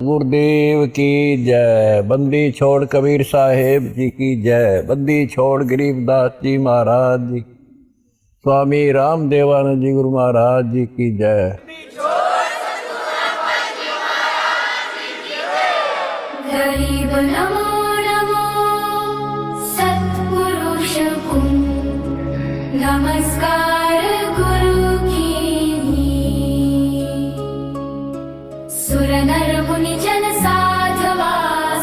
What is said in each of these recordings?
गुरुदेव की जय। बंदी छोड़ कबीर साहेब जी की जय। बंदी छोड़ गरीबदास जी महाराज जी, स्वामी रामदेवानंद जी गुरु महाराज जी की जय। गरीब नमो नमो सत्पुरुष को नमस्कार गुरु की। सुर नर मुनि जन साधवा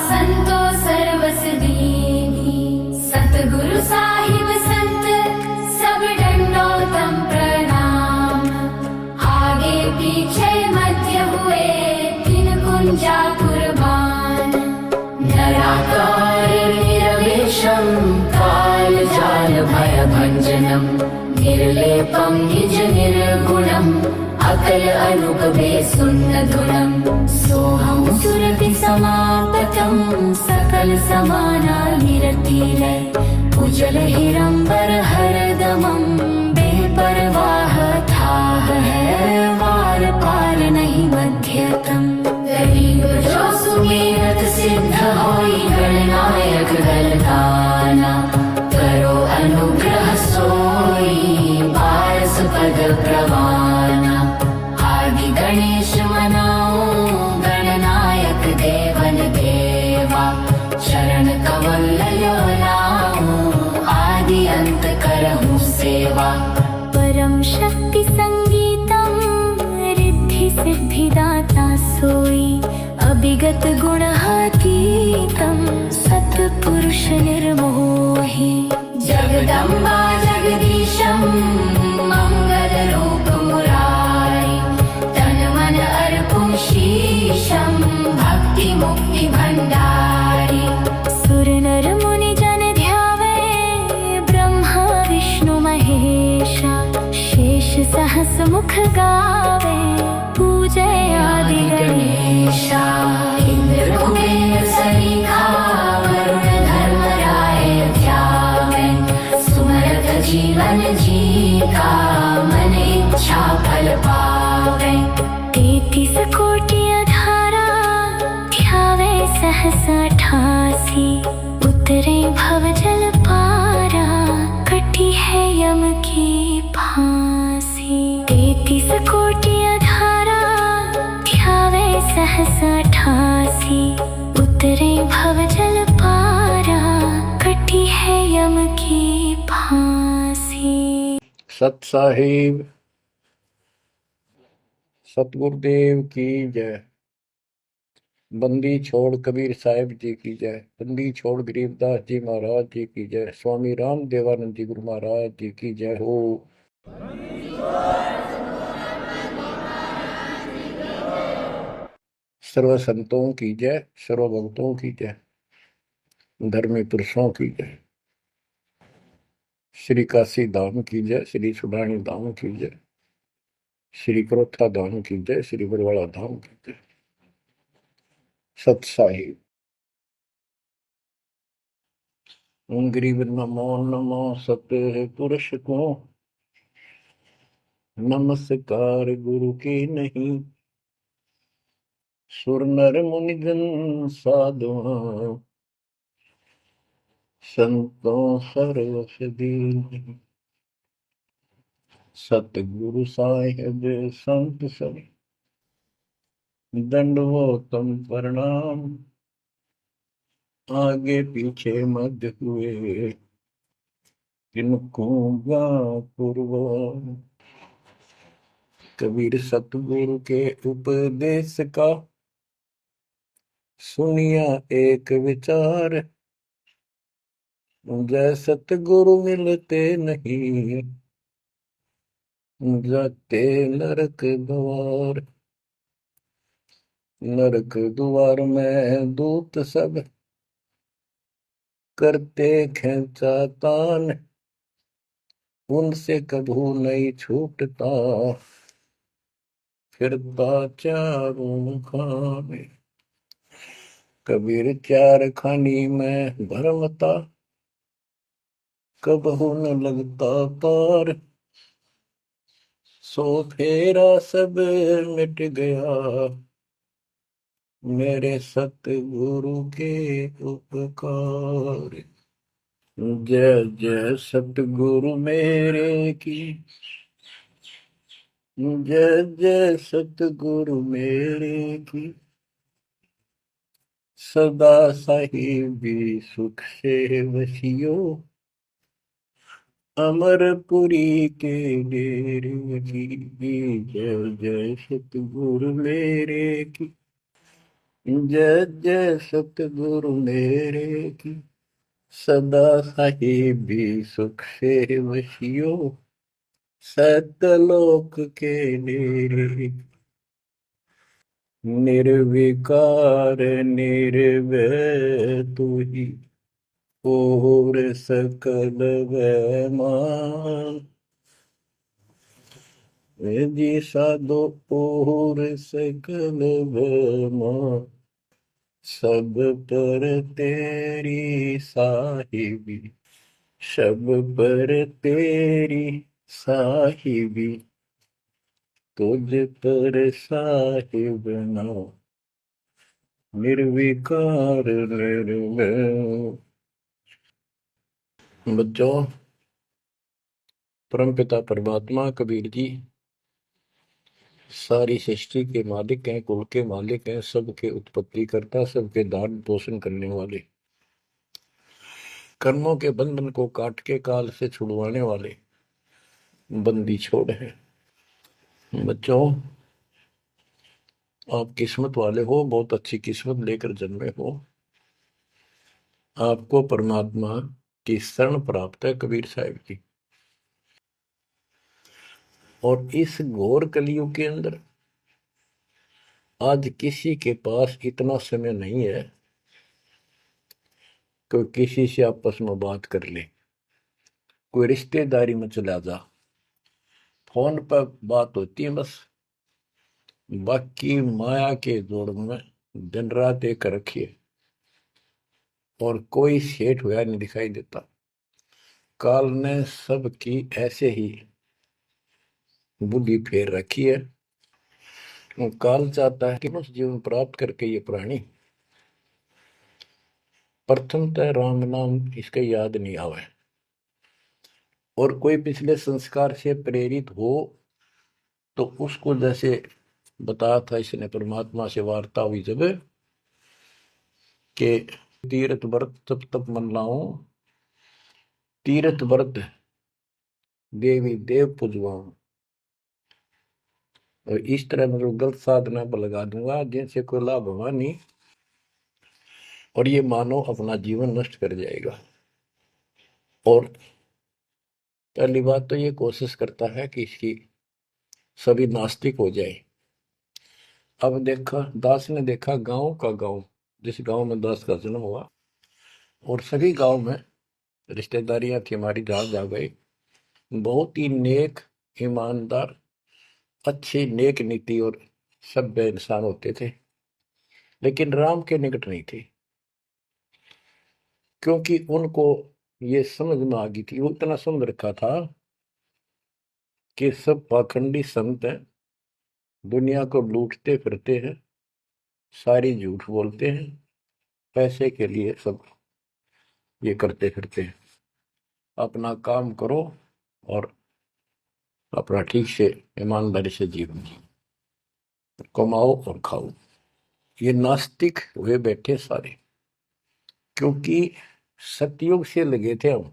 संतो सर्वस दीनी। सतगुरु साहिब संत सब दंडोतम प्रणाम। आगे पीछे मध्य हुए तीन कुंजा कुर्बान। नराकार निरवेशम कालजाल भयभञ्जनम् निर्लेपं निज निर्गुणम् अकल अनुपमे सुन्नधुनम्। सोऽहं सुरपि समापतं सकल समाना निरतिलय। उजल हिरंबर हरदमं बेपरवाह थाह है वार पार नहीं मध्यतम। गरीब जो सुमेरत सिद्ध होई गणनायक गलगाना। करो अनुग्रह सोई पारस पद प्रवाना। आदि गणेश मनाओ गणनायक देवन देवा। शरण कमल लयो लाओ आदि अंत करहु सेवा। परम शक्ति संगीतम रिद्धि सिद्धिदाता सोई। अभिगत गुणातीतं सत्पुरुष निर्मोही। जगदम्बा जगदीशं मंगल रूप मुरारी। तन मन अर्पुं शीशं भक्ति मुक्ति भंडारी। सुर नर मुनि जन ध्यावे ब्रह्मा विष्णु महेशा। शेष सहस मुख गावे पूजय आदि गणेशा। इंद्र कुबेर सरीखा वरुण धर्मराय ध्यावे। सुमरत जीवन जीता मन इच्छा फल पावे। 33 कोटि अधारा ध्यावे सहस 88। उतरे भव जल पारा कटी है यम की फांसी। 33 कोटि अधारा ध्यावे सहस 88। उतरे भव जल पारा कटी है यम की फांसी। सत साहिब सतगुरुदेव की जय। बंदी छोड़ कबीर साहिब जी की जय। बंदी छोड़ गरीबदास जी महाराज जी की जय। स्वामी रामदेवानंद जी गुरु महाराज जी की जय हो। सर्व संतों की जय, सर्व भक्तों की जय, धर्मी पुरुषों की जय। श्री काशी धाम की जय, श्री सुडानी धाम की जय, श्री क्रोथा धाम की जय, श्री बरवाड़ा धाम की जय। सत साहिब गरीब नमो नमो सत्य पुरुष को नमस्कार गुरु की नहीं। सुर नर मुनि जन साधुआ संतों सर्वस दीन। सतगुरु साहिब संत सब दंडवतम प्रणाम। आगे पीछे मध्य हुए किनको पूर्व। कबीर सतगुरु के उपदेश का सुनिया एक विचार। जय सतगुरु मिलते नहीं जाते नरक द्वार। नरक द्वार में दूत सब करते खेचातान। उनसे कभू नहीं छूटता फिरता चारों खाने। कबीर चार खानी में भरमता कबहू न लगता पार। सो फेरा सब मिट गया मेरे सतगुरु के उपकार। जय जय सतगुरु मेरे की, जय जय सतगुरु मेरे की। सदा साहिबी सुख से वसियो, अमरपुरी के डेरे की। जय जय सतगुरु मेरे की, जय जय सतगुरु मेरे की। सदा साहिबी सुख से वसियो, सतलोक के डेरे। निर्विकार निर्भय तू ही, और सकल वैमान। जी साधो और सकल वैमान। सब पर तेरी साहिबी, सब पर तेरी साहिबी। तुझ पर साहिब नाम, निर्विकार निर्भय। बच्चों, परमपिता परमात्मा कबीर जी सारी सृष्टि के मालिक हैं, कुल के मालिक हैं, सबके उत्पत्ति करता, सबके दान पोषण करने वाले, कर्मों के बंधन को काट के काल से छुड़वाने वाले बंदी छोड़ है। बच्चों, आप किस्मत वाले हो, बहुत अच्छी किस्मत लेकर जन्मे हो। आपको परमात्मा की शरण प्राप्त है, कबीर साहिब की। और इस घोर कलयुग के अंदर आज किसी के पास इतना समय नहीं है कि किसी से आपस में बात कर ले, कोई रिश्तेदारी में चला जा, फोन पर बात होती है बस। बाकी माया के जोड़ में दिन रात एक रखिए, और कोई सेठ हुआ नहीं दिखाई देता। काल ने सबकी ऐसे ही बुद्धि फेर रखी है। काल चाहता है कि उस जीवन प्राप्त करके ये प्राणी प्रथमतः राम नाम इसके याद नहीं आवे, और कोई पिछले संस्कार से प्रेरित हो तो उसको, जैसे बताया था इसने परमात्मा से वार्ता हुई जब, कि तीर्थ व्रत तप तप मन लाऊं, तीर्थ व्रत देवी देव पुजवाऊं। और इस तरह मतलब गलत साधना पर लगा दूंगा जिनसे कोई लाभ होगा नहीं, और ये मानव अपना जीवन नष्ट कर जाएगा। और पहली बात तो ये कोशिश करता है कि इसकी सभी नास्तिक हो जाए। अब देखा, दास ने देखा गांव का गांव, जिस गांव में दास का जन्म हुआ, और सभी गांव में रिश्तेदारियां थी हमारी, जहां जा गए बहुत ही नेक, ईमानदार, अच्छे, नेक नीति और सभ्य इंसान होते थे, लेकिन राम के निकट नहीं थे। क्योंकि उनको ये समझ में आ गई थी, वो इतना समझ रखा था कि सब पाखंडी संत हैं, दुनिया को लूटते फिरते हैं, सारी झूठ बोलते हैं, पैसे के लिए सब ये करते फिरते हैं। अपना काम करो और अपना ठीक से ईमानदारी से जीवन कमाओ और खाओ। ये नास्तिक हुए बैठे सारे, क्योंकि सतयुग से लगे थे हम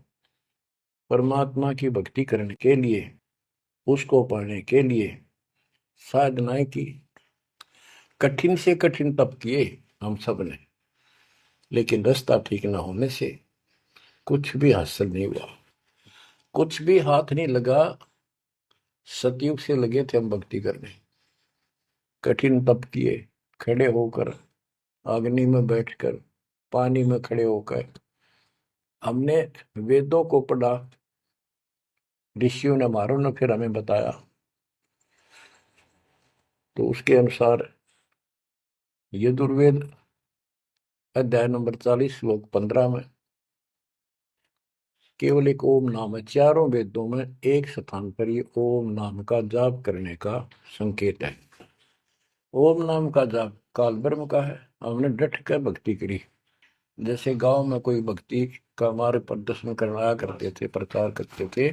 परमात्मा की भक्ति करने के लिए, उसको पाने के लिए साधनाएं की, कठिन से कठिन तप किए हम सब ने, लेकिन रास्ता ठीक ना होने से कुछ भी हासिल नहीं हुआ, कुछ भी हाथ नहीं लगा। सतयुग से लगे थे हम भक्ति करने, कठिन तप किए, खड़े होकर, अग्नि में बैठकर, पानी में खड़े होकर। हमने वेदों को पढ़ा, ऋषियों ने हमारों ने फिर हमें बताया, तो उसके अनुसार यजुर्वेद अध्याय नंबर 40 श्लोक 15 में केवल एक ओम नाम है। चारों वेदों में एक स्थान पर ये ओम नाम का जाप करने का संकेत है। ओम नाम का जाप काल ब्रह्म का है। हमने डट कर भक्ति करी। जैसे गांव में कोई भक्ति का मार्ग प्रदर्शन करवाया करते थे, प्रचार करते थे,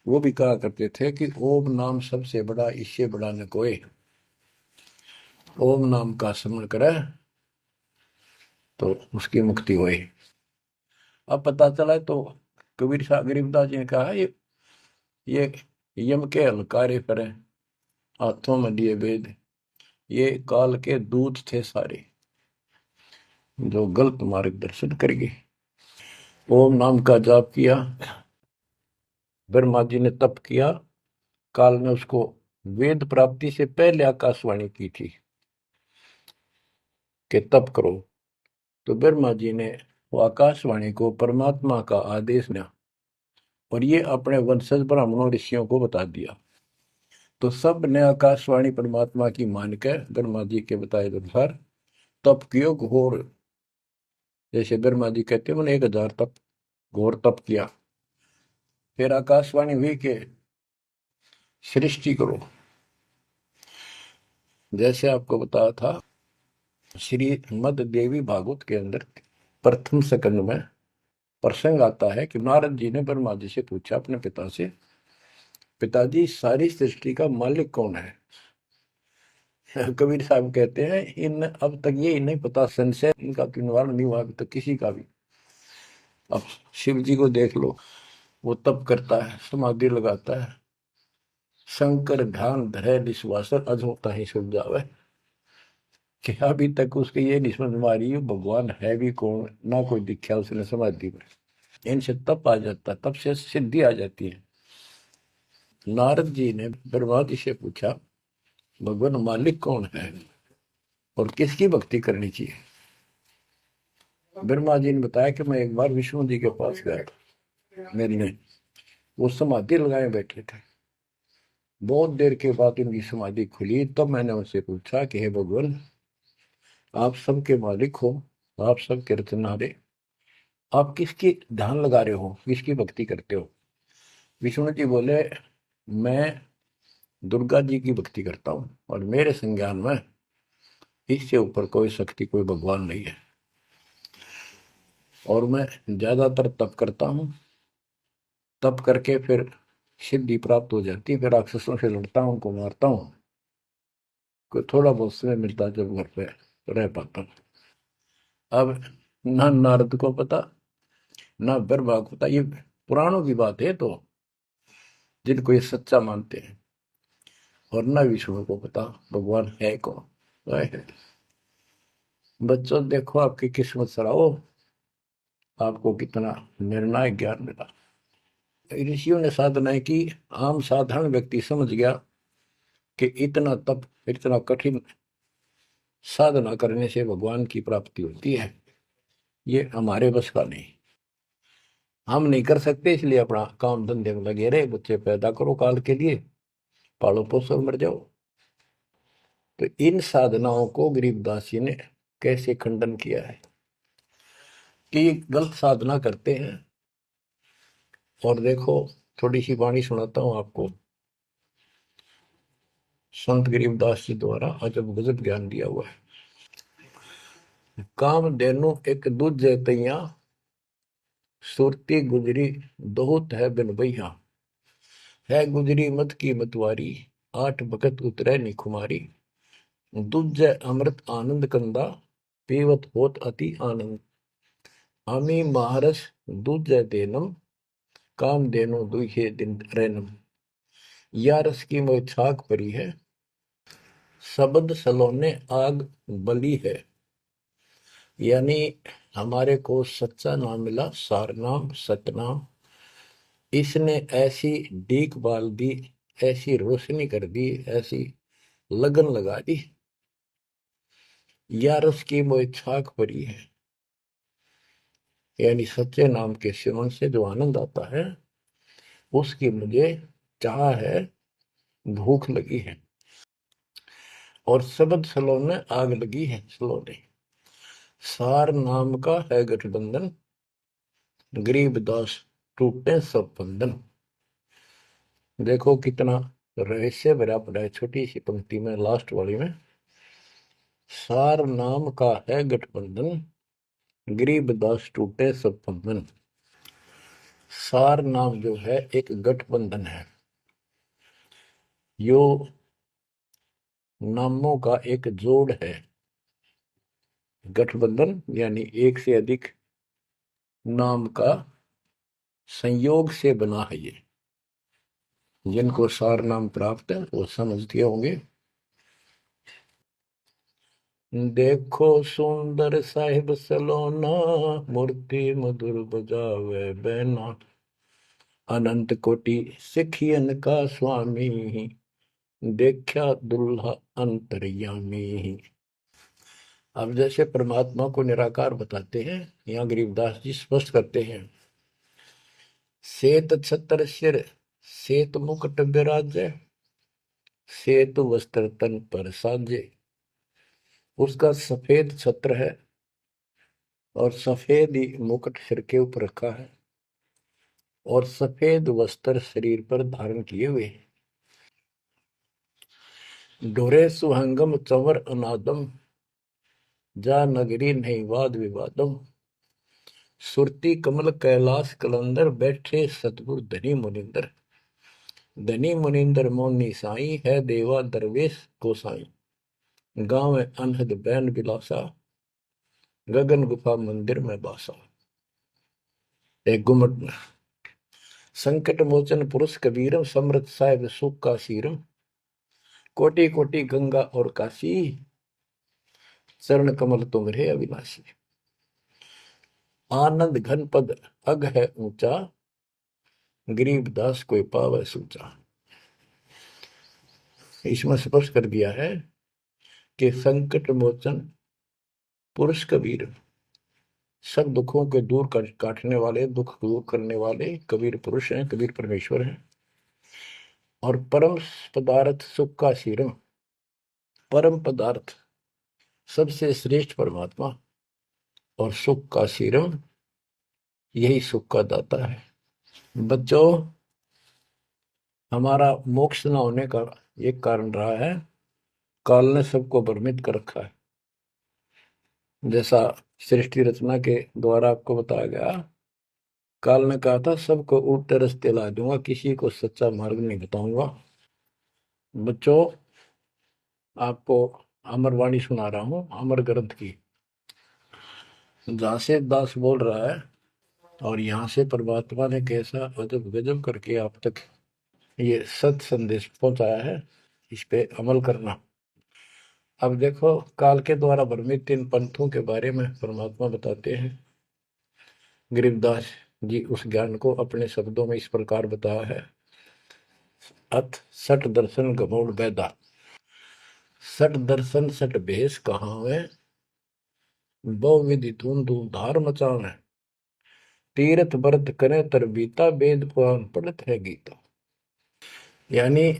वो भी कहा करते थे कि ओम नाम सबसे बड़ा, इससे बड़ा न कोई। ओम नाम का स्मरण करे तो उसकी मुक्ति हुई। अब पता चला तो कबीर साहब गरीबदास जी ने कहा ये यम के हलकारे परे, हाथों में लिए वेद, ये काल के दूत थे सारे, जो गलत मार्गदर्शन करेंगे। ओम नाम का जाप किया, ब्रह्मा जी ने तप किया, काल ने उसको वेद प्राप्ति से पहले आकाशवाणी की थी कि तप करो। तो ब्रह्मा जी ने वो आकाशवाणी को परमात्मा का आदेश दिया और ये अपने वंशज ब्राह्मणों ऋषियों को बता दिया। तो सब ने आकाशवाणी परमात्मा की मान के ब्रह्मा जी के बताए अनुसार तप कियो घोर। जैसे ब्रह्मा जी कहते हैं मैंने 1000 तप घोर तप किया। फिर आकाशवाणी हुई कि सृष्टि करो। जैसे आपको बताया था, श्री मद देवी भागवत के अंदर प्रथम स्कंद में प्रसंग आता है कि नारद जी ने ब्रह्मा जी से पूछा अपने पिता से, पिताजी सारी सृष्टि का मालिक कौन है? कबीर साहब कहते हैं इन अब तक ये नहीं पता, संशय इनका निवारण नहीं हुआ अभी तक किसी का भी। अब शिव जी को देख लो, वो तप करता है, समाधि लगाता है, शंकर ध्यान धरे विश्वासर अधोता ही सुख जावे, कि अभी तक उसके ये नहीं समझ में आ रही है भगवान है भी कौन, ना कोई दिखा उसने समाधि में। इनसे तप आ जाता, तप से सिद्धि आ जाती है। नारद जी ने ब्रह्मा जी से पूछा भगवान मालिक कौन है और किसकी भक्ति करनी चाहिए? ब्रह्मा जी ने बताया कि मैं एक बार विष्णु जी के पास गया, मिलने। वो समाधि लगाए बैठे थे। बहुत देर के बाद उनकी समाधि खुली, तब मैंने उनसे पूछा कि हे भगवान, आप सबके मालिक हो, आप सबके रचनारे, आप किसकी ध्यान लगा रहे हो, किसकी भक्ति करते हो? विष्णु जी बोले मैं दुर्गा जी की भक्ति करता हूँ और मेरे संज्ञान में इससे ऊपर कोई शक्ति, कोई भगवान नहीं है। और मैं ज्यादातर तप करता हूँ, तप करके फिर सिद्धि प्राप्त हो जाती है, फिर राक्षसों से लड़ता हूँ, उनको मारता हूँ, कोई थोड़ा बहुत समय मिलता है जब घर पे रह पाता हूँ। अब ना नारद को पता, ना ब्रह्मा को पता, ये पुराणों की बात है तो जिनको ये सच्चा मानते हैं, और ना विष्णु को पता भगवान है कौन है। बच्चों देखो आपकी किस्मत सराहो, आपको कितना निर्णायक ज्ञान मिला। ऋषियों ने साधनाएं की, आम साधारण व्यक्ति समझ गया कि इतना तप, इतना कठिन साधना करने से भगवान की प्राप्ति होती है, ये हमारे बस का नहीं, हम नहीं कर सकते। इसलिए अपना काम धंधे में लगे रहे, बच्चे पैदा करो काल के लिए, पालो पोसो मर जाओ। तो इन साधनाओं को गरीबदास जी ने कैसे खंडन किया है कि गलत साधना करते हैं। और देखो थोड़ी सी वाणी सुनाता हूं आपको, संत गरीबदास जी द्वारा अजब गजब ज्ञान दिया हुआ है। काम देनु एक दूजे तैया, सुरती गुजरी दोहत है बिन भैया, है गुजरी मत की मतवारी, 8 भगत उतरे निखुमारी, दूजे अमृत आनंद कंदा, पीवत होत अति आनंद, आमी महारस दूजे देनम, काम देनो दुहे दिन रैनम, या रस की मोह छाक परी है, शब्द सलोने आग बली है। यानी हमारे को सच्चा नाम मिला, सार नाम, सतनाम, इसने ऐसी डीक बाल दी, ऐसी रोशनी कर दी, ऐसी लगन लगा दी, या रस की मोह छाक परी है। यानी सच्चे नाम के सेवन से जो आनंद आता है उसकी मुझे चाह है, भूख लगी है। और शब्द सलोने आग लगी है, सलोने सार नाम का है गठबंधन, गरीबदास टूटे सब बंधन। देखो कितना रहस्य भरा पड़ा है छोटी सी पंक्ति में, लास्ट वाली में। सार नाम का है गठबंधन, गरीबदास टूटे सब बंधन। सार नाम जो है एक गठबंधन है, यो नामों का एक जोड़ है। गठबंधन यानी एक से अधिक नाम का संयोग से बना है ये। जिनको सार नाम प्राप्त है वो समझते होंगे। देखो सुंदर साहिब सलोना, मूर्ति मधुर बजावे बैना, अनंत कोटि सिखियन का स्वामी, देखा दुल्हा अंतर्यामी। अब जैसे परमात्मा को निराकार बताते हैं, यहाँ गरीबदास जी स्पष्ट करते हैं। श्वेत छत्र सिर, श्वेत मुकुट विराजे, श्वेत वस्त्र तन पर साजे। उसका सफेद छत्र है और सफेद ही मुकुट सिर के ऊपर रखा है और सफेद वस्त्र शरीर पर धारण किए हुए। डोरे सुहंगम चंवर अनादम, जा नगरी नहीं वाद विवादम। सुरती कमल कैलाश कलंदर, बैठे सतगुरु धनी मुनिंदर। धनी मुनिंदर मोनी साई, है देवा दरवेश गोसाई। गाँव अनहद बैन बिलासा, गगन गुफा मंदिर में बासा। एक गुमट में संकट मोचन पुरुष कबीरम, समृत साहिब सुख का सीरम। कोटि कोटि गंगा और काशी, चरण कमल तुम्हारे अविनाशी। आनंद घन पद अग है ऊंचा, गरीबदास कोई पावे सूचा। इसमें स्पष्ट कर दिया है कि संकट मोचन पुरुष कबीर, सब दुखों के दूर काटने वाले, दुख दूर करने वाले कबीर पुरुष हैं, कबीर परमेश्वर हैं। और परम पदार्थ सुख का सीरम, परम पदार्थ सबसे श्रेष्ठ परमात्मा और सुख का सीरम, यही सुख का दाता है। बच्चों, हमारा मोक्ष न होने का एक कारण रहा है, काल ने सबको भ्रमित कर रखा है। जैसा सृष्टि रचना के द्वारा आपको बताया गया, काल ने कहा था सबको उल्टे रास्ते ला दूंगा, किसी को सच्चा मार्ग नहीं बताऊंगा। बच्चों, आपको अमरवाणी सुना रहा हूं, अमर ग्रंथ की, जहां से दास बोल रहा है और यहाँ से परमात्मा ने कैसा अजब गजब करके आप तक ये सत संदेश पहुंचाया है, इस पे अमल करना। अब देखो, काल के द्वारा भ्रमित इन पंथों के बारे में परमात्मा बताते हैं। गरीबदास जी उस ज्ञान को अपने शब्दों में इस प्रकार बताया है। अथ सठ दर्शन गमोड़ बैदा, सठ दर्शन सठ भेष कहावे, बहु विधि धूम धूम धार मचावे। तीर्थ व्रत करे तर बीता, वेद पुराण पढ़त है गीता। यानी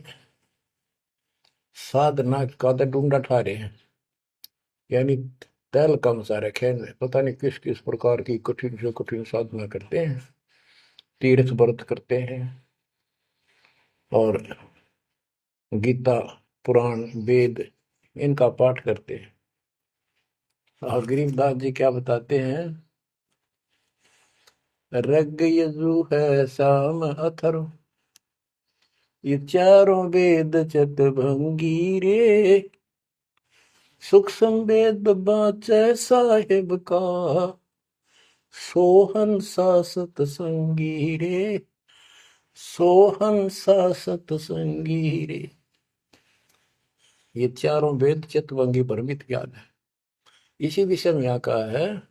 साधना का तो ढूंढा ठा रहे हैं, यानी तैल कम सारे खेल में पता नहीं किस किस प्रकार की कठिन से कठिन साधना करते हैं, तीर्थ व्रत करते हैं और गीता पुराण वेद इनका पाठ करते हैं। और गरीबदास जी क्या बताते हैं, रग यजु है शाम अथर्व, ये चारों वेद चतभंगी रे। सुख संवेद बाचे साहिब का, सोहन सा सतसंगी रे, सोहन सा सतसंगी रे। ये चारों वेद चितवंगी भ्रमित ज्ञान है। इसी विषय में यहाँ कहा है,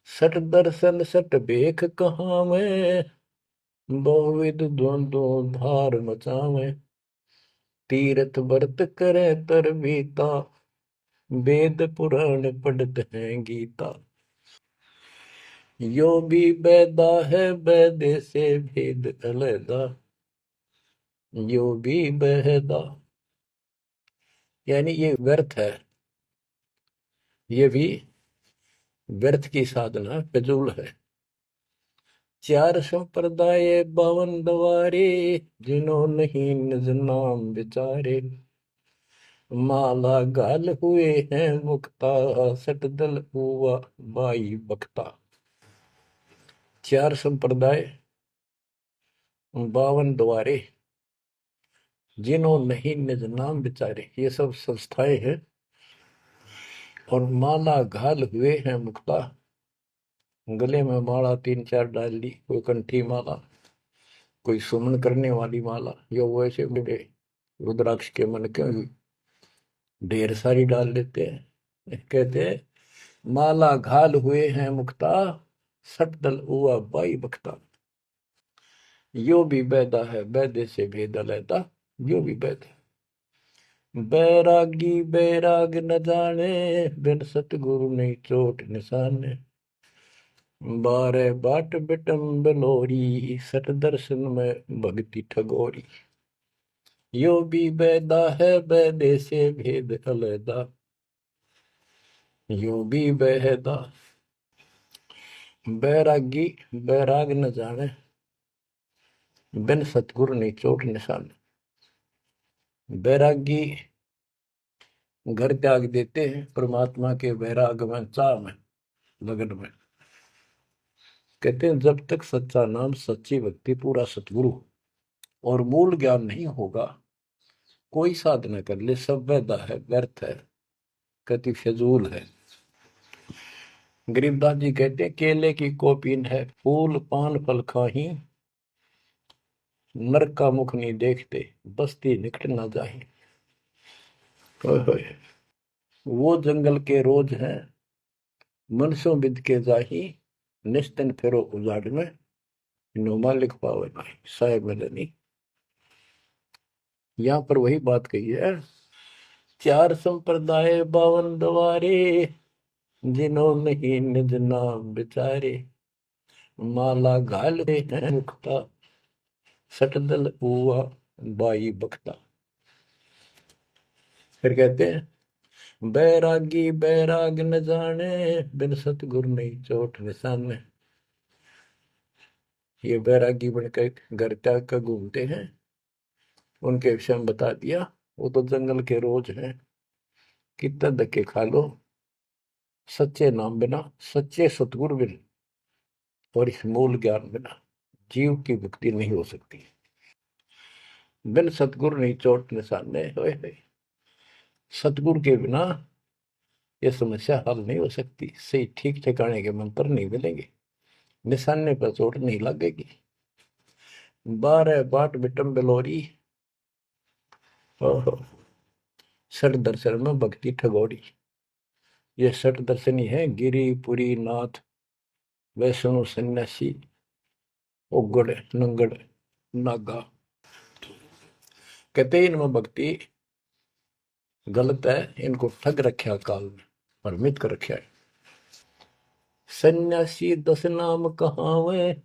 सठ दर्शन सठ बेख कहाँ में, बहुविध द्वंद्व धार मचावे। तीर्थ व्रत करे तर बीता, वेद पुराण पढ़त है गीता। यो भी बैदा है बैदे से भेद अलैदा, यो भी बहदा। यानी ये व्यर्थ है, ये भी व्यर्थ की साधना फिजूल है। चार संप्रदाय बावन दवारे, जिन्हों नहीं निज नाम विचारे। माला गाल हुए हैं मुक्ता, सट दल हुआ बाई बख्ता। 4 संप्रदाय, 52 द्वारे, जिन्हों नहीं निज नाम विचारे, ये सब संस्थाएं हैं। और माला घाल हुए हैं मुक्ता, गले में माला 3-4 डाल ली, कोई कंठी माला, कोई सुमन करने वाली माला, या वैसे बड़े रुद्राक्ष के मन के ढेर सारी डाल लेते हैं। कहते हैं माला घाल हुए हैं मुक्ता, सट दल हुआ बाई बख्ता। यो भी बैदा है, बैदे से भेद अलैदा, यो भी बैद है। बैरागी बैराग न जाने, बिन सतगुरु नहीं चोट निशाने। बारे बाट बिटम बलोरी, सट दर्शन में भक्ति ठगोरी। यो भी बैदा है, बैदे से भेद अलैदा, यो भी बैदा। बैरागी बैराग न जाने, बिन सतगुरु नहीं चोट निशाने। बैरागी घर त्याग देते हैं परमात्मा के वैराग में, चाह में, लगन में। कहते हैं जब तक सच्चा नाम, सच्ची भक्ति, पूरा सतगुरु और मूल ज्ञान नहीं होगा, कोई साधना कर ले सब वैधा है, व्यर्थ है, कति फजूल है। गरीबदास जी कहते हैं केले की कोपीन है, फूल पान फल खाही, नरक का मुख नहीं देखते, बस्ती निकट ना जाही। वो जंगल के रोज हैं, मनसों बिद के जाही, निस्तन फेरो उजाड़ में, नुमा लिख पावे भाई साहेब मदनी। यहाँ पर वही बात कही है, 4 संप्रदाय 52 द्वारे, जिन्हों नहीं निज नाम विचारे। माला घाल दे हैं मुक्ता, सटदल हुआ बाई बख्ता। फिर कहते हैं बैरागी बैराग न जाने, बिन सतगुरु नहीं चोट निशाने। ये बैरागी बनकर घर त्याग कर घूमते हैं, उनके विषय में बता दिया। वो तो जंगल के रोज हैं, कितना धक्के खा लो, सच्चे नाम बिना, सच्चे सतगुरु बिना और इस मूल ज्ञान बिना जीव की मुक्ति नहीं हो सकती। बिन सतगुरु नहीं चोट निशाने, होए सतगुरु के बिना ये समस्या हल नहीं हो सकती। सही ठीक ठिकाने के मंत्र नहीं मिलेंगे, निशाने पर चोट नहीं लगेगी। 12 बाट बिटम बिलोरी, सठ दर्शन में भक्ति ठगोरी। ये सठ दर्शनी है गिरिपुरी नाथ, वैष्णो सन्यासी, उगड़ नंगड़ नागा। कहते इनमें भक्ति गलत है, इनको ठग रखा काल में, भ्रमित कर रखा है। सन्यासी 10 नाम कहावे,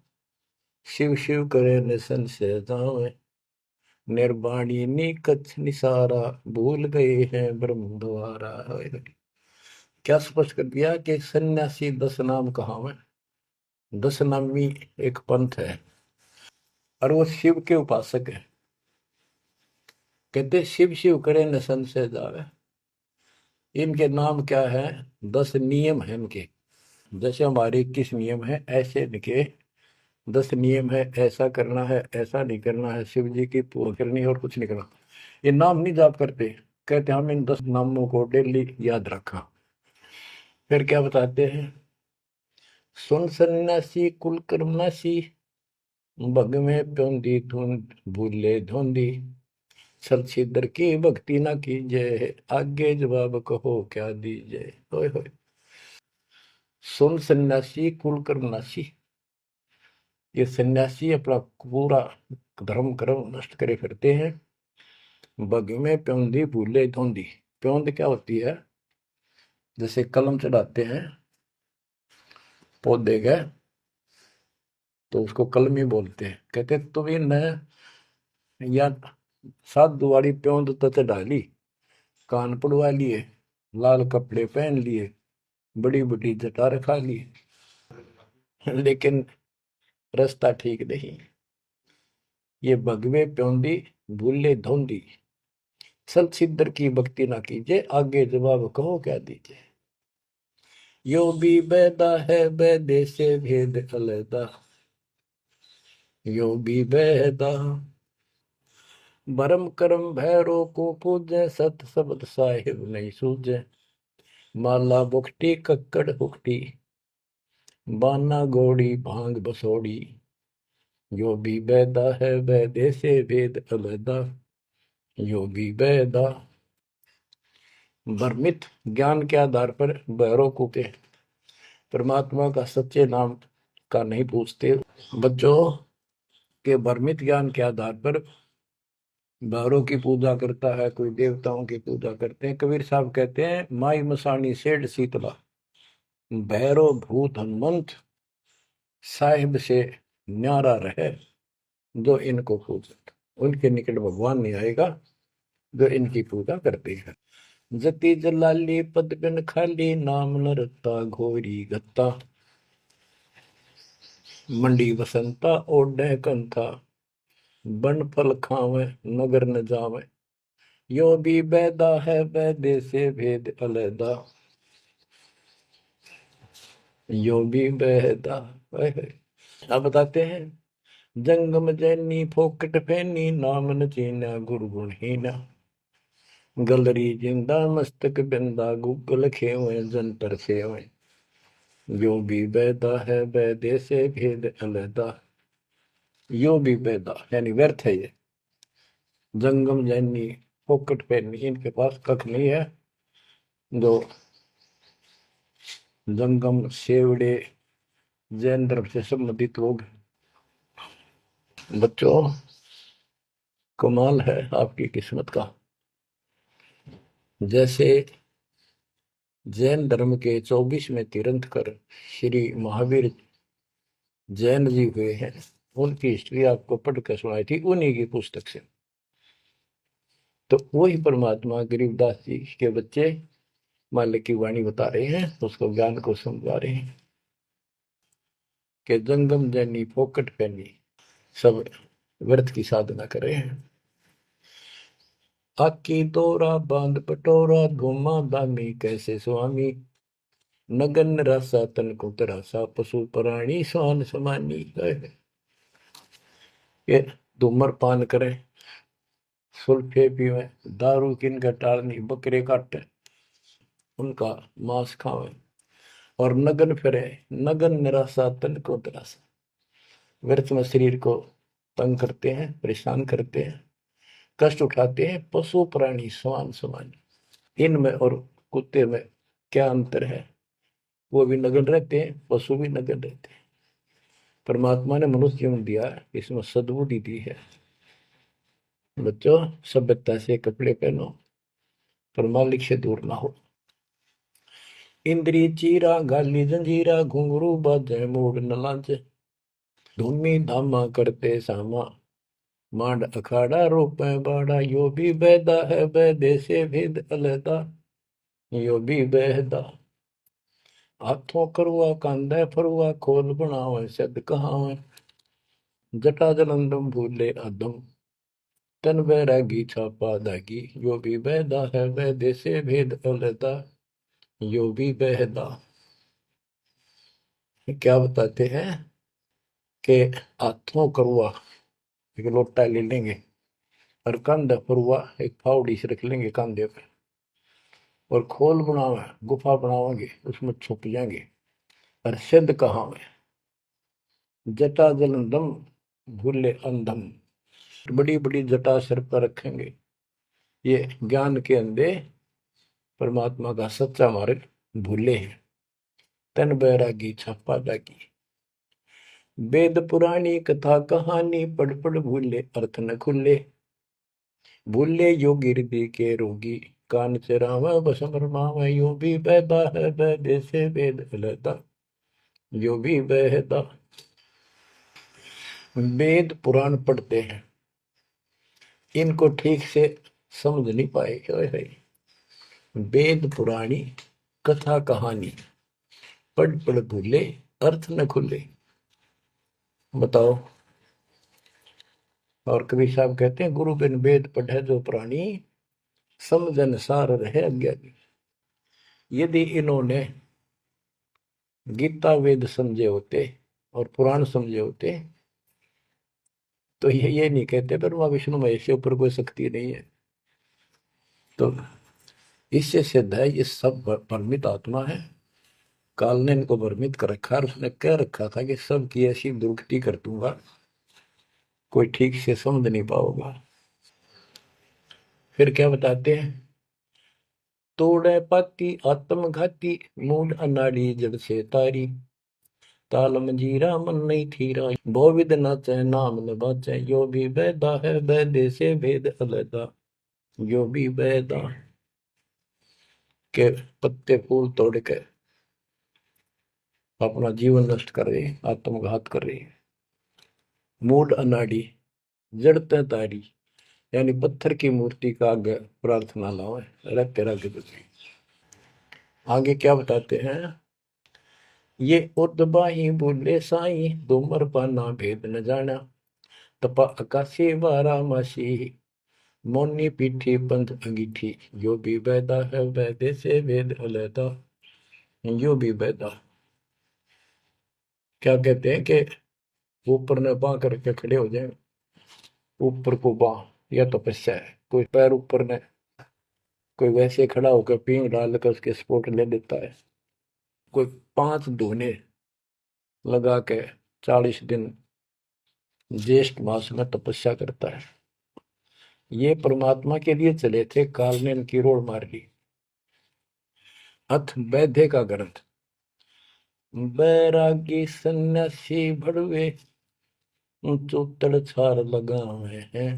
शिव शिव करे निसन से जावे। निर्वाणी नी कच्छ निसारा, भूल गए हैं ब्रह्म द्वारा। क्या स्पष्ट कर दिया कि सन्यासी 10 नाम कहावे। 10 नामी एक पंथ है और वो शिव के उपासक है। कहते शिव शिव करे निसन से जावे। इनके नाम क्या है? 10 नियम है इनके। जैसे हमारे 21 नियम है, ऐसे इनके 10 नियम है। ऐसा करना है, ऐसा नहीं करना है, शिव जी की पूजा करनी है और कुछ नहीं करना। ये नाम नहीं जाप करते, कहते हम इन 10 नामों को डेली याद रखा। फिर क्या बताते हैं? सुन सन्यासी कुल कर्मनासी, भग में प्योंदी धुंध भूले धोंदी। छल छिद्र की भक्ति ना कीजिए, आगे जवाब कहो क्या दीजिए। होय होय। सुन सन्यासी कुल कर्मनासी, ये सन्यासी अपना पूरा धर्म कर्म नष्ट करे फिरते हैं। बग में प्योंदी भूले धोंदी। प्योंद क्या होती है? जैसे कलम चढ़ाते हैं पौधे का, तो उसको कलमी बोलते हैं। कहते तुम इन या सात दुआरी प्योंद तो चढ़ा ली, कान पड़वा लिए, लाल कपड़े पहन लिए, बड़ी बड़ी जटा रखा ली, लेकिन रास्ता ठीक नहीं। ये भगवे प्योंदी भूले धोंदी। संत सिद्धर की भक्ति ना कीजिए, आगे जवाब कहो क्या दीजिए। यो भी बैदा है बैदे से भेद अलैदा, यो भी बैदा। भरम करम भैरो को पूजे, सत शब्द साहिब नहीं सूझे। माला बुखटी कक्कड़ हुकटी, बाना घोड़ी भांग बसोड़ी। यो भी बैदा है बैदे से भेद अलैदा, यो भी बैदा। भ्रमित ज्ञान के आधार पर भैरों को के परमात्मा का सच्चे नाम का नहीं पूछते। बच्चों के भ्रमित ज्ञान के आधार पर भैरों की पूजा करता है, कोई देवताओं की पूजा करते हैं। कबीर साहब कहते हैं, माई मसानी सेठ शीतला, भैरव भूत हनुमंत साहिब से न्यारा रहे जो इनको पूजे। उनके निकट भगवान नहीं आएगा जो इनकी पूजा करते हैं। जति जलाली पद बिन खाली, नाम न रत्ता घोरी गत्ता। मंडी बसंता ओढ़े कंथा, बन फल खावे नगर न जावे। यो भी बैदा है बैदे से भेद अलैदा, यो भी बैदा। अब बताते हैं, जंगम जैनी फोकट फैनी, नाम न चीना गुरु गुणहीना। गलरी जिंदा मस्तक बिंदा, गुगल खेवे जंतर सेवे। यो भी बैदा है बैदे से भेद अलैदा, यो भी बैदा यानी व्यर्थ है ये। जंगम जैनी फोकट फैनी, इनके पास कख नहीं है। जो जंगम सेवड़े जैन धर्म से संबंधित लोग। बच्चों कमाल है आपकी किस्मत का। जैसे जैन धर्म के 24वें तीर्थंकर श्री महावीर जैन जी हुए हैं, उनकी हिस्ट्री आपको पढ़कर सुनाई थी उन्हीं की पुस्तक से। तो वही परमात्मा गरीबदास जी के बच्चे मालिक की वाणी बता रहे हैं, उसको ज्ञान को समझा रहे हैं कि जंगम जैनी फोकट फैनी, सब व्यर्थ की साधना कर रहे हैं। आकी तोरा बांध पटोरा, घुमा दामी कैसे स्वामी। नगन रासा तन को तरासा, पशु प्राणी स्वान समानी। ये धूम्रपान करें, सुल्फे पीवे, दारू किन टालनी, बकरे काटे उनका मांस खावे, और नगन फिरे, नगन निराशा तन को तरासा। व्यर्थ में शरीर को तंग करते हैं, परेशान करते हैं, कष्ट उठाते हैं। पशु प्राणी समान समान, इनमें और कुत्ते में क्या अंतर है? वो भी नगन रहते हैं, पशु भी नगन रहते हैं। परमात्मा ने मनुष्य जीवन दिया, इसमें सद्बुद्धि दी है। बच्चों सभ्यता से कपड़े पहनो, पर मालिक से दूर ना हो। इंद्री चीरा गाली जंजीरा, घुंघरू बाजे मूड न लांचे। धूमी धामा करते सामा, मांड अखाड़ा रोपे बाड़ा। यो भी बैदा है बैदे से भेद अलैदा, यो भी बैदा। हाथों करुआ कांदे फरुआ, खोल बनावे सद कहावे। जटा जलंदम भूले आदम, तन बैरागी छापा दागी। यो भी बैदा है बैदे से भेद अलैदा, यो भी बैदा। क्या बताते हैं कि हाथों करुआ एक लोटा ले लेंगे, और कंधे फरुआ एक फावड़ी से रख लेंगे कंधे पे, और खोल बनावे गुफा बनावेंगे, उसमें छुप जाएंगे। और सिद्ध कहावे, जटा जलंदम भूले अंधम। बड़ी बड़ी जटा सिर पर रखेंगे, ये ज्ञान के अंधे परमात्मा का सच्चा मार्ग भूले हैं। तन बैरागी छापा जागी। वेद पुरानी कथा कहानी, पढ़ पढ़ भूले अर्थ न खुले। भूले योगी हृदय के रोगी, कान चरावा बसम रमावा। यो भी बैदा है बैदे से वेद अलैदा, यो भी बैदा। वेद पुराण पढ़ते हैं, इनको ठीक से समझ नहीं पाए। वेद पुराणी कथा कहानी, पढ़ पढ़ भूले अर्थ न खुले। बताओ। और कबीर साहब कहते हैं, गुरु बिन वेद पढ़े जो प्राणी, समझन सार रहे अज्ञानी। यदि इन्होंने गीता वेद समझे होते और पुराण समझे होते तो ये नहीं कहते ब्रह्मा विष्णु महेश के ऊपर कोई शक्ति नहीं है। तो इससे सिद्ध है ये सब भ्रमित आत्मा है। काल ने इनको भ्रमित कर रखा है। उसने कह रखा था कि सबकी ऐसी दुर्गति कर दूंगा, कोई ठीक से समझ नहीं पाओगा। फिर क्या बताते हैं, तोड़े पाती आत्मघाती, मूड अनाड़ी जड़ से तारी, ताल मंजीरा मन नहीं थीरा, बहुविध नाचे नाम न बाचे, यो भी बैदा है बैदे से भेद अलैदा, यो भी बैदा के पत्ते फूल तोड़ के अपना जीवन नष्ट कर रही, आत्मघात कर रही। मूड अनाड़ी जड़ते तारी, यानी पत्थर की मूर्ति का आगे प्रार्थना लाओ, रहते रह। आगे क्या बताते हैं, ये उर्दबाही बोले साई, दोमर पाना भेद न जाना, तपा आकाशी वारामासी, मोनी पीठी पंथ अंगीठी, यो भी बैदा है वैदे से वेद अलैदा, यो भी बैदा। क्या कहते हैं कि ऊपर ने बां करके खड़े हो जाए, ऊपर को बां, यह तपस्या है। कोई पैर ऊपर ने, कोई वैसे खड़ा होकर पींग डाल कर उसके स्पोर्ट ले लेता है। कोई 5 धोने लगा के 40 दिन ज्येष्ठ मास में तपस्या करता है। ये परमात्मा के लिए चले थे, काल ने इनकी रोड मार ली। अथ वैद्य का ग्रंथ, बैरागी सन्यासी भड़वे, चौतड़ छार लगावे हैं,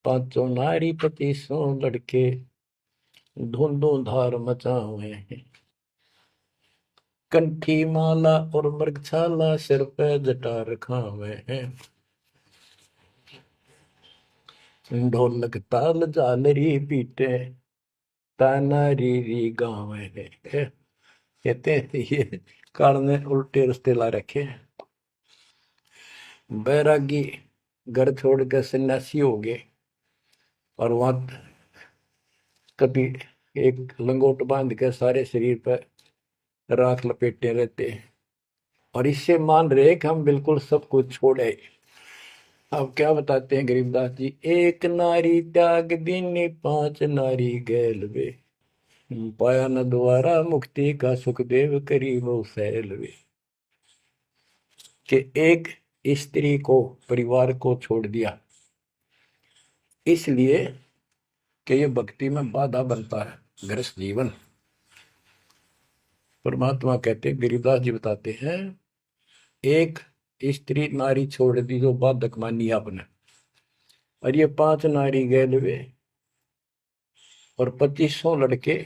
पांचों नारी पति सो लड़के, धुंधों धार मचावे हैं, कंठी माला और मृगछाला, सिर पे जटा रखावे हैं, ढोलक ताल झालरी पीटे, ताना री गावे हैं। कहते हैं ये काल ने उल्टे रास्ते ला रखे हैं। बैरागी घर छोड़ के सन्यासी हो गए और वहां कभी एक लंगोट बांध के सारे शरीर पर राख लपेटे रहते हैं और इससे मान रहे कि हम बिल्कुल सब कुछ छोड़े। अब क्या बताते हैं गरीबदास जी, एक नारी त्याग दीनी, 5 नारी गैल वे, पाया न द्वारा मुक्ति का, सुखदेव करी वो सैल वे। कि एक स्त्री को, परिवार को छोड़ दिया इसलिए कि ये भक्ति में बाधा बनता है, गृहस्थ जीवन। परमात्मा कहते, गरीबदास जी बताते हैं, एक स्त्री नारी छोड़ दी जो बाधक मानी आपने, और ये 5 नारी गैलवे और 2500 लड़के,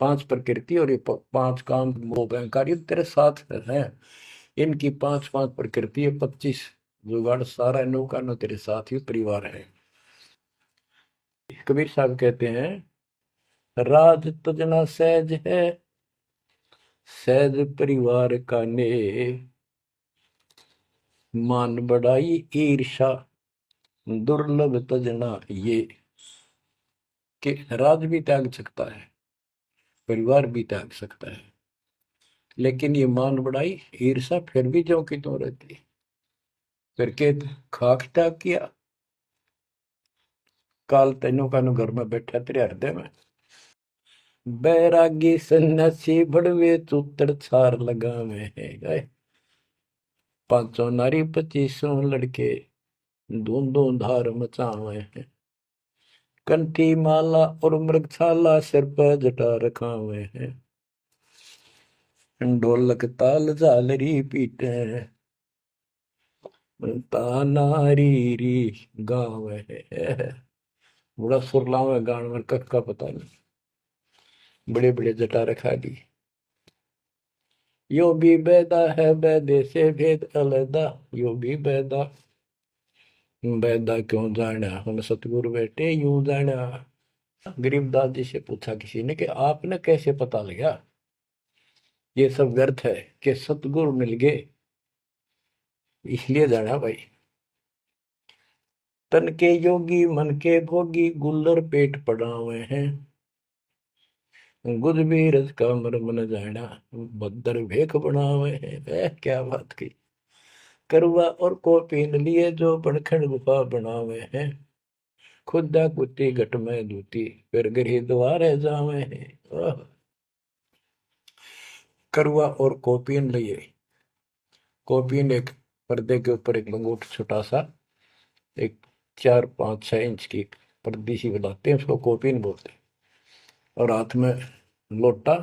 5 प्रकृति और ये 5 काम मोह अहंकार, ये तेरे साथ है। इनकी 5-5 प्रकृति है, 25 जुगाड़, सारा नौका नो तेरे साथ ही परिवार है। कबीर साहब कहते हैं, राज तुझना सहज है, सहज परिवार का ने, मान बढ़ाई ईर्षा, दुर्लभ तजना ये। कि राज भी त्याग सकता है, परिवार भी त्याग सकता है, लेकिन ये मान बढ़ाई ईर्षा फिर भी जो कि तो रहती। फिर के खाक त्याग किया, काल तेनों का घर में बैठा तेरे हृदय में। बैरागी सन्यासी भड़वे, चूतर छार लगावे हैं, 500 नारी 2500 लड़के, धूंधों धार मचावे हैं, कंठी माला और मृगछाला, सिर पर जटा रखावे हैं, ढोलक ताल झालरी पीटे, तानारी री गावे है। बड़ा सुरलावे गान में कख का पता नहीं, बड़े बड़े जटा रखा दी। यो भी बैदा है बैदे से भेद अलैदा, यो भी बैदा, बैदा क्यों जाना, हम सतगुरु बैठे यूं जाना। गरीबदास जी से पूछा किसी ने कि आपने कैसे पता लगा ये सब व्यर्थ है, कि सतगुरु मिल गए इसलिए जाना भाई। तन के योगी मन के भोगी गुल्लर पेट पड़ावे हैं। गुद भी रज का मर्म न जाना बदर भेख बनावे हैं। क्या बात की। करुआ और को पीन लिए जो बनखंड गुफा बनावे हैं। खुदा कुत्ती घट में दूती फिर गिरी द्वारे जावे हैं। करुआ और कोपीन लिए। कोपीन एक पर्दे के ऊपर एक लंगोट छोटा सा, एक 4-5-6 इंच की पर्दी सी बनाते हैं, उसको कोपीन बोलते हैं। और हाथ में लोटा,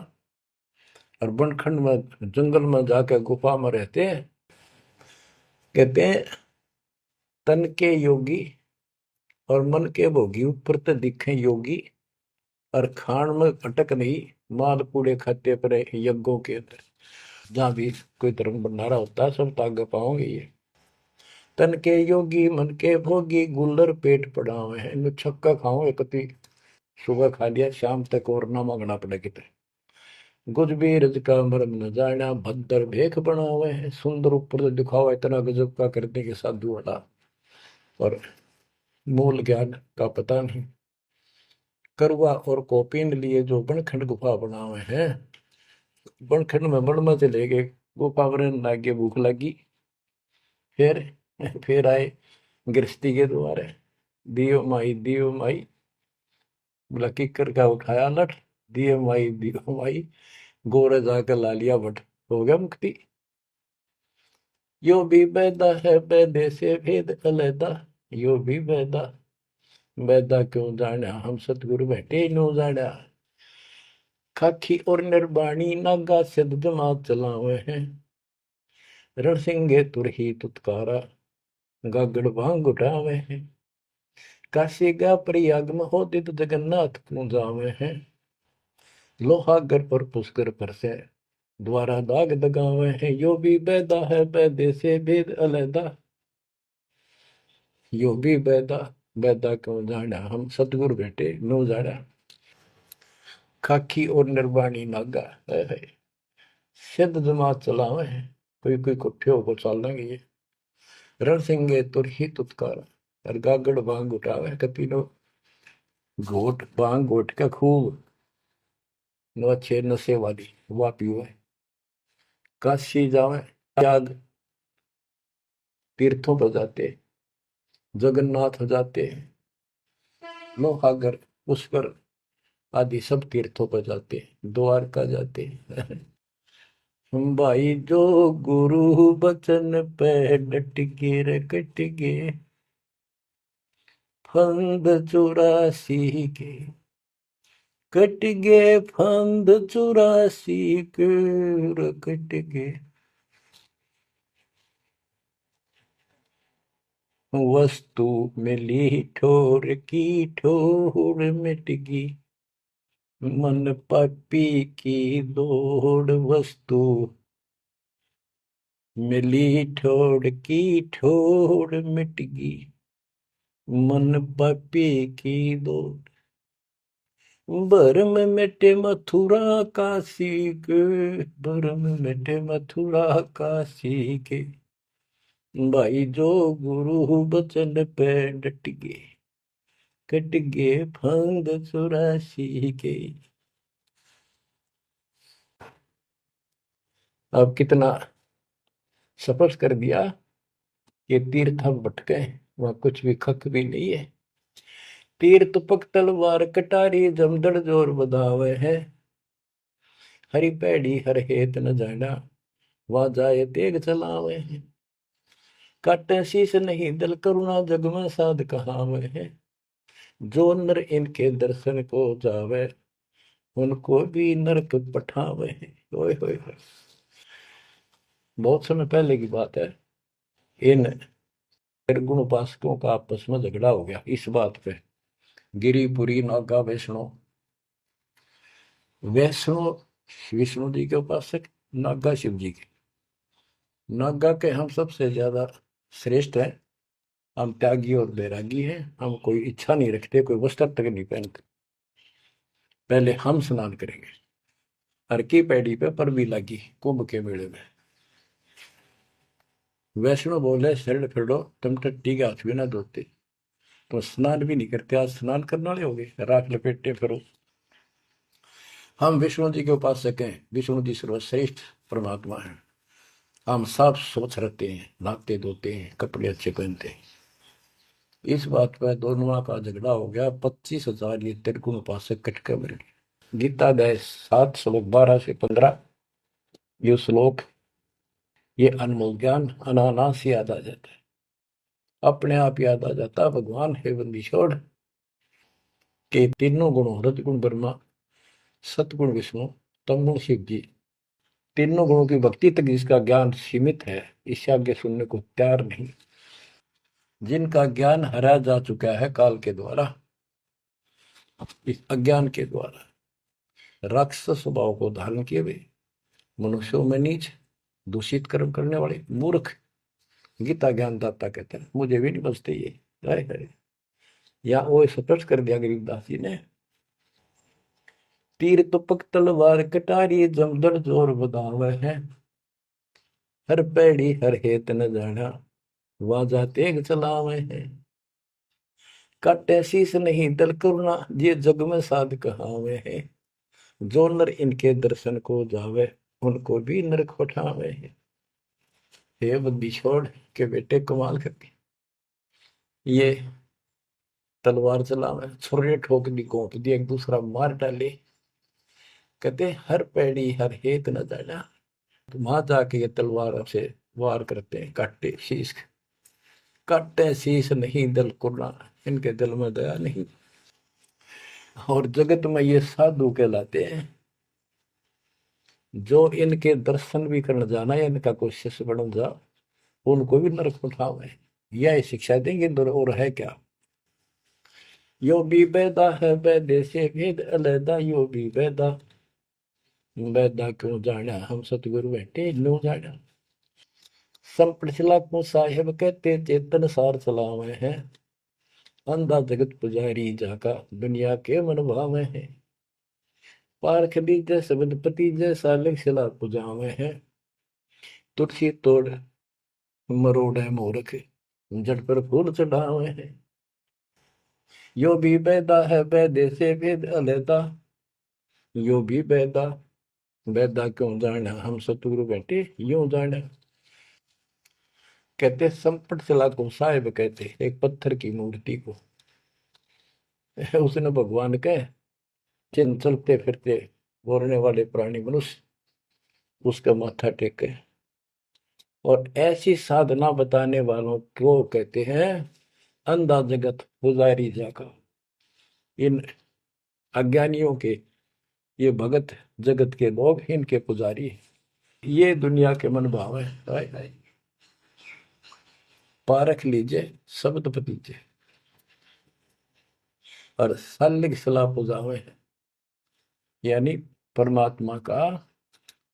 और बनखंड में जंगल में जाकर गुफा में रहते हैं। कहते हैं तन के योगी और मन के भोगी ऊपर तो दिखे योगी, और खान में अटक नहीं, माल कूड़े खाते पर यज्ञों के अंदर जहां भी कोई धर्म भंडारा होता है सब तागे पाओगे ये। तन के योगी मन के भोगी गुल्लर पेट पड़ावे हैं। इनमें छक्का खाओ एक सुबह खा लिया शाम तक और ना मांगना पड़े कितने। गुज भी रज का मरम न जाना भद्दर भेख बनावे हैं। सुंदर ऊपर से दिखावा इतना गजब का करने के साधु वाला, और मूल ज्ञान का पता नहीं। करुआ और कोपीन लिए जो बनखंड गुफा बनावे हैं। बनखंड में बड़ में चले गए, गुफा बनने लागे, भूख लगी। फिर फिर आए गृहस्थी के द्वारे, दियो माई बोला किकर का उठाया लठ, दियो माई गोरे जाकर ला लिया बट, हो गया मुक्ति। यो भी बैदा है बैदे से भेद अलैदा, यो भी बैदा, बैदा क्यों जाना हम सतगुरु बैठे नो जाना। खाखी और निर्बाणी नागा सिद्ध जमात चलावे हैं। रणसिंगे तुरही तुतकारा गागड़ भांग उठावे हैं। काशी गा प्रयाग में होदित जगन्नाथ पूजावे हैं। लोहागर पर पुष्कर पर से द्वारा दाग दगावे हैं। यो भी बैदा है बैदे से भेद अलैदा, यो भी बैदा, बैदा क्यों जाना हम सतगुरु बेटे नो जाना। खाकी और निर्वाणी नागा है सिद्ध जमात चलावे हैं। कोई कोई कुठे होकर चल लेंगे ये। रण सिंगे तुरही तुतकार, और गागड़ बांग उठावे कति नो घोट बांग घोट का खूब नो अच्छे नशे वाली वा पीवे। काशी जावे याद तीर्थों पर जाते, जगन्नाथ हो जाते, लोहागर पुष्कर आदि सब तीर्थों पर जाते, द्वारका जाते। भाई जो गुरु बचन पे डट के रे कट गे, फंद 84 के कट गे, फंद 84 के रे कट गे। वस्तु मिली ठोर की ठोर मिट गई, मन पापी की दौड़। वस्तु मिली ठोर की ठोर मिट गई, मन पापी की दौड़। भरम मिटे मथुरा काशी के, भरम मिटे मथुरा काशी के। भाई जो गुरु बचन पे डट गए, कट गए फंद 84 के। अब कितना सफर कर दिया, ये तीर्थ हम भटके, वहां कुछ भी खक भी नहीं है। तीर्थ पक तलवार कटारी जमदड़ जोर बधावे है। हरी पैड़ी हर हेत न जाना, वहां जाए तेग चलावे है। काटे शीश नहीं दिल करुणा जग में साध कहावे है। जो नर इनके दर्शन को जावे, उनको भी नरक पठावे है। ओए होए होए। बहुत समय पहले की बात है, इन निर्गुण उपासकों का आपस में झगड़ा हो गया इस बात पे। गिरिपुरी नागा वैष्णो, वैष्णो विष्णु जी के उपासक, नागा शिव जी के। नागा के हम सबसे ज्यादा श्रेष्ठ हैं, हम त्यागी और बैरागी हैं। हम कोई इच्छा नहीं रखते, कोई वस्त्र तक नहीं पहनते। पहले हम स्नान करेंगे। हर की पैड़ी पे पर भी लगी कुंभ के मेले में। वैष्णो बोले शरण फिरो, तुम टट्टी के हाथ भी ना धोते। तो स्नान भी नहीं करते, आज स्नान करने वाले हो गए, राख लपेटे फिरो। हम विष्णु जी के उपासक हैं, विष्णु जी सर्वश्रेष्ठ परमात्मा हैं। हम साफ स्वच्छ रहते हैं, नहाते धोते हैं, कपड़े अच्छे पहनते हैं। इस बात पर दोनों का झगड़ा हो गया, 25,000 ये त्रिगुण उपासक कटके मर गए। गीता गए 7 श्लोक 12 से 15, ये श्लोक, ये अनमोल ज्ञान अनायास याद आ जाता है, अपने आप याद आ जाता। भगवान है बंदी छोड़ के तीनों गुणों, रजगुण ब्रह्मा, सतगुण विष्णु, तमगुण शिव जी, तीनों गुणों की भक्ति तक जिसका ज्ञान सीमित है, इससे आगे सुनने को तैयार नहीं। जिनका ज्ञान हरा जा चुका है काल के द्वारा, इस अज्ञान के द्वारा, राक्षस स्वभाव को धारण किए हुए, मनुष्यों में नीच, दूषित कर्म करने वाले मूर्ख, गीता ज्ञानदाता कहते हैं, मुझे भी नहीं बचते ये। हाय हाय, या वो स्पष्ट कर दिया गरीबदास जी ने, तीर तुपक तलवार कटारी जमदर जोर बदावे है, हर पैड़ी हर हेत न जाना, वाजा तेग चलावे है, काटे शीस नहीं दल करुणा, ये जग में साध कहावे है, जो नर इनके दर्शन को जावे, उनको भी नरक उठावे है। हे बंदी छोड़ के बेटे कमाल करके ये तलवार चलावे, छुरे ठोक दी, घोंप दी, एक दूसरा मार डाले। कहते हर पैड़ी हर हेत न जाना, तो वहां जाके ये तलवार से वार करते हैं, काटे शीश, काटे शीश नहीं दल कुर्रा, इनके दिल में दया नहीं। और जगत में ये साधु कहलाते हैं, जो इनके दर्शन भी करने जाना या इनका कोई शिष्य बन जा, उनको भी नरक उठावे। यह शिक्षा देंगे और है क्या। यो भी बैदा है बैदे से भेद अलैदा, यो भी बैदा, बैदा क्यों जाना हम सतगुरु बैठे लो जाना। संपट चला को साहेब कहते चेतन सार चलावे हैं, अंधा जगत पुजारी जाका दुनिया के मन भावे हैं। पारख दीजय शब्द पति जैसा लिखला पुजावे हैं, तुलसी तोड़ मरोड़ है मूर्ख, जड़ पर फूल चढ़ावे हैं। यो भी बैदा है बैदे से भेद अलैदा, यो भी बैदा, बैदा क्यों जाना हम सतगुरु बैठे यूं जाना। कहते संपट चला को साहेब कहते एक पत्थर की मूर्ति को, उसने भगवान के चिन्ह चलते फिरते बोलने वाले प्राणी मनुष्य उसका माथा टेके, और ऐसी साधना बताने वालों को कहते हैं अंधा जगत पुजारी जाका। इन अज्ञानियों के ये भगत जगत के लोग इनके पुजारी, ये दुनिया के मन भाव है। हाय हाय, पारख लीजिए शब्द पतीजे और सालिक सलाह पुजावे है, यानी परमात्मा का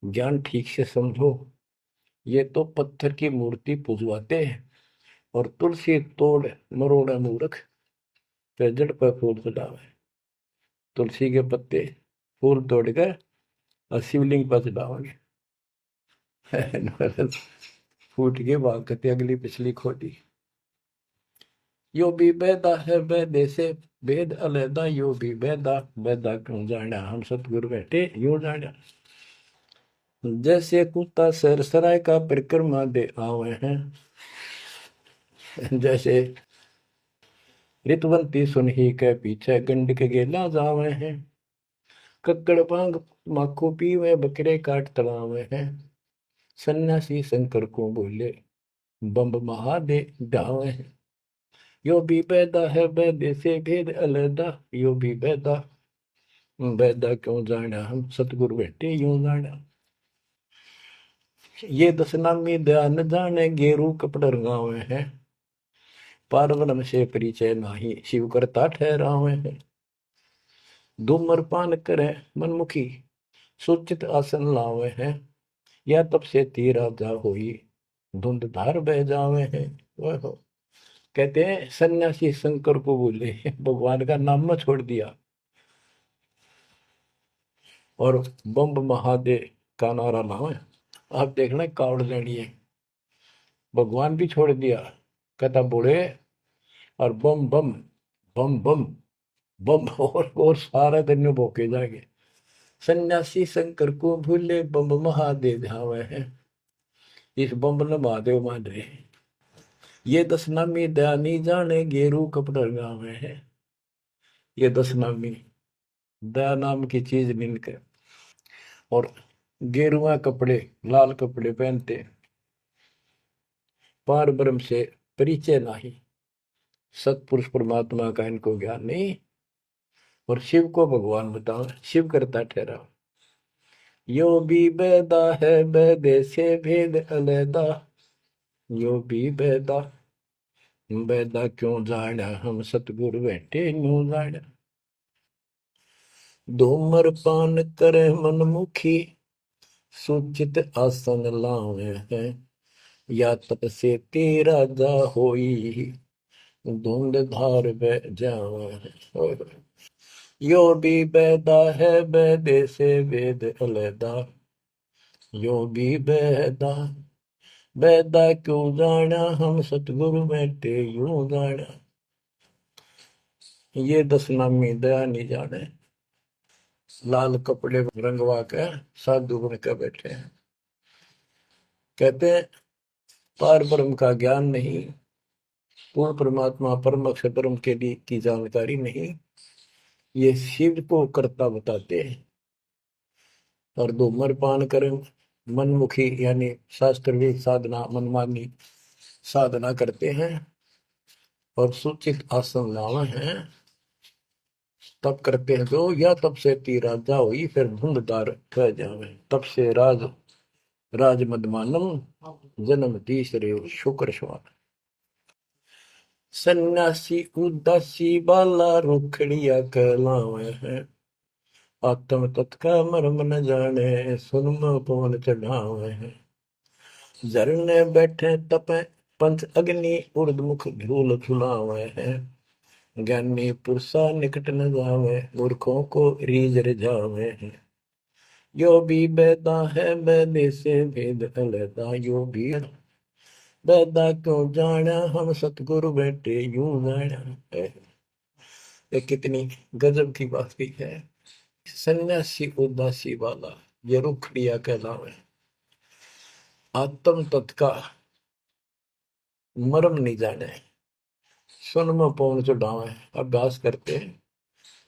ज्ञान ठीक से समझो। ये तो पत्थर की मूर्ति पुजवाते हैं और तुलसी तोड़ मरोड़ मूर्ख, पे जड़ पर फूल चढ़ावे। तुलसी के पत्ते फूल तोड़कर और शिवलिंग पर चढ़ाओगे, फूट के भाग करते अगली पिछली खोटी। यो भी बैदा है बैदे से भेद अलैदा, यो भी बैदा, बैदा क्यों जाना हम सतगुरु बैठे यूं जाना। जैसे कुत्ता सर सराय का परिक्रमा दे आवे हैं, जैसे ऋतुवंती सुनही के पीछे गंड के गेला जावे हैं, कक्कड़ पांग माखो पीवे बकरे काट तड़ावे हैं, सन्यासी शंकर को बोले बम्ब महादे डावे हैं। यो भी बैदा है बैदे से भेद अलैदा, यो भी बैदा, बैदा क्यों जाना हम सतगुरु बैठे यूं जाना। ये दशनामी ध्यान जाने गेरू कपड़ रंगावे हैं, पार्वनम से परिचय नाही शिव करता ठहरावे हैं। धूम्रपान करे मनमुखी सुचित आसन लावे हैं, या तब से तीरा जा होई धुंध धार बह जावे हैं। वह कहते हैं सन्यासी शंकर को बोले भगवान का नाम न छोड़ दिया और बम्ब महादेव का नारा लावे। आप देखना कावड़ लेनी है, भगवान भी छोड़ दिया, कहता बोले और बम बम बम बम बम और सारा दिन में भोके जाएंगे। सन्यासी शंकर को भूले बम महादेव धावे है। इस बम ने महादेव मान रहे हैं। ये दस नामी दयानी जाने गेरू कपड़ा गावे है। ये दस नामी दया नाम की चीज मिलकर और गेरुआ कपड़े लाल कपड़े पहनते, पार ब्रह्म से परिचय नहीं, सतपुरुष परमात्मा का इनको ज्ञान नहीं, और शिव को भगवान बताओ, शिव करता ठहरा। यो भी बेदा है बेदे से भेद अलैदा, यो भी बेदा बेदा क्यों जाना हम सतगुरु बैठे न्यू जाना। धूमर पान करे मनमुखी, सूचित आसन लावे है, या तप से तेरा जा होई, धुंध धार बह जावे। यो भी बेदा है बेदे से वेद अलैदा, यो भी बेदा बेदा क्यों जाना हम सतगुरु बैठे यूं जाना। ये दस नामी दया नहीं जाने, लाल कपड़े रंगवा के साधु बन के बैठे हैं। कहते हैं पार ब्रह्म का ज्ञान नहीं, पूर्ण परमात्मा परम अक्षर ब्रह्म के लिए की जानकारी नहीं, ये शिव को करता बताते हैं। और धूम्रपान करें मनमुखी यानी शास्त्र भी साधना मनमानी साधना करते हैं, और सूचित आसन लावे हैं, तब करते हैं जो, या तब से तीरा जाओ फिर धुंधदार कह जावे। तब से राज मदमानम जन्म तीसरे शुक्र श्वान। सन्यासी उदासी बाला रुखड़िया कहलावे है, आत्म तत्का मर्म न जाने सुनम पवन चढ़ावे है। झरने बैठे तपे पंच अग्नि उर्दमुख धूल झुलावे है, ज्ञानी पुरुषा निकट न जावे मूर्खों को रीझ रिझावे है। यो भी बेदा है बेदे से भेद अलैदा, यो भी बेदा क्यों जाना हम सतगुरु बैठे यूं जाना। ये कितनी गजब की बात की है। सन्यासी उदासी वाला ये रुखड़िया कहलावे, आत्म तत्का मर्म नहीं जाने, सुन में पौन चढ़ावे। अभ्यास करते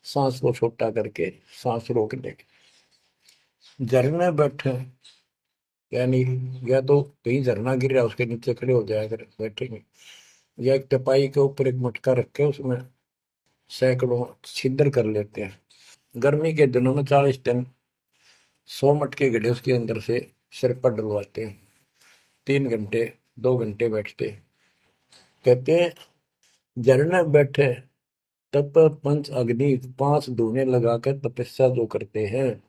सांस को छोटा करके सांस रोकने के। झरने बैठे यानी या तो कहीं झरना गिर रहा है उसके नीचे खड़े हो जाया कर बैठेंगे, या एक टपाई के ऊपर एक मटका रख के उसमें सैकड़ों छिद्र कर लेते हैं। गर्मी के दिनों में 40 दिन 100 मटके गड्ढे उसके अंदर से सिर पर डलवाते हैं। 3 घंटे 2 घंटे बैठते। कहते हैं झरने बैठे तप पंच अग्नि 5 धूने लगाकर तपस्या जो करते हैं,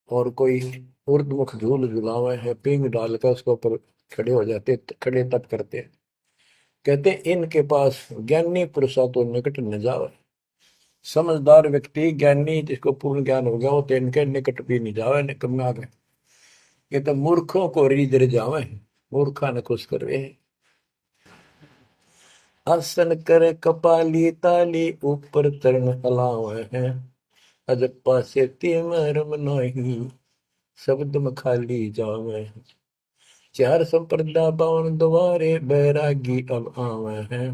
और कोई उर्दमुख झूल झुलावे है पिंग डालकर उसके ऊपर खड़े हो जाते, खड़े तप करते हैं। कहते इनके पास ज्ञानी पुरुषा तो निकट न जावे। समझदार व्यक्ति ज्ञानी जिसको पूर्ण ज्ञान हो गया वो तो इनके निकट भी नहीं जावे, निकम्मे आ गए। ये तो मूर्खों को रीझ रिझावे, मूर्खा ने खुश करवे। आसन करे कपाली ताली ऊपर चरण हलावे है, अजप्पा से तिमरम नहीं शब्द में खाली जावे। 4 संप्रदा 52 द्वारे बैरागी अब आवे हैं,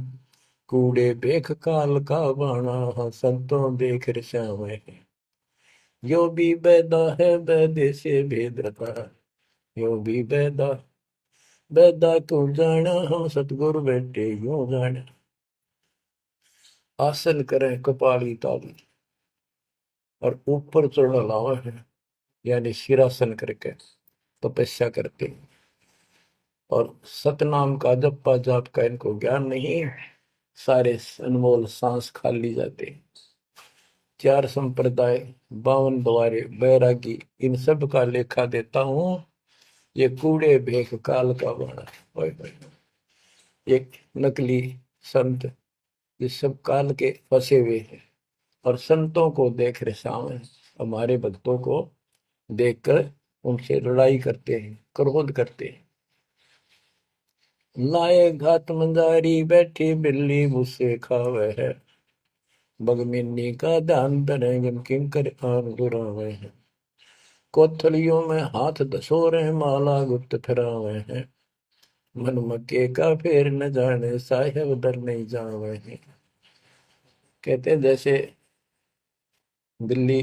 कूड़े बेख काल का बाणा संतों देख रसावे हैं। यो भी बैदा है बैदे से भेदता, यो भी बैदा बैदा क्यों जाना हम सतगुरु बैठे यूं जाना। आसन करें कपाली ताली और ऊपर चढ़ लावा है, यानी सिरासन करके तपस्या करते, और सतनाम का जप्पा जाप का इनको ज्ञान नहीं, सारे अनमोल सांस खाली जाते। 4 संप्रदाय 52 द्वारे बैरागी इन सब का लेखा देता हूं, ये कूड़े भेख काल का बाणा। एक नकली संत ये सब काल के फंसे हुए हैं, और संतों को देख रहे सामने, हमारे भक्तों को देखकर उनसे लड़ाई करते हैं, क्रोध करते हैं। लाए घात मंजारी बैठी बिल्ली मुझसे खावे है। बगमिनी का ध्यान धरे किम कर आन दुरावे है। कोथलियों में हाथ दसोरे माला गुप्त फिरावे हैं। मन मक्के का फेर न जाने साहेब दर नहीं जावे हैं। कहते हैं जैसे बिल्ली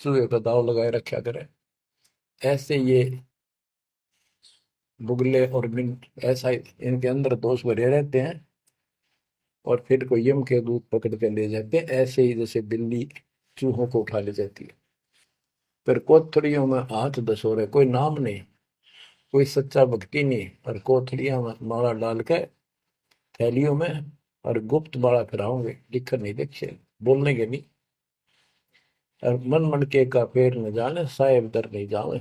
चूहे का दाव लगाए रखा करे, ऐसे ये बुगले और मिनट ऐसा इनके अंदर दोष भरे रहते हैं और फिर को यम के दूत पकड़ के ले जाते हैं। ऐसे ही जैसे बिल्ली चूहों को उठा ले जाती है। फिर कोथड़ियों में हाथ दसोरे, कोई नाम नहीं, कोई सच्चा भक्ति नहीं, और कोथड़ियां में माला डाल के थैलियों में और गुप्त माला फिराओगे, लिखकर नहीं देखे, बोलने के नहीं। और मन मन के का पैर न जाने साहेब दर नहीं जावे।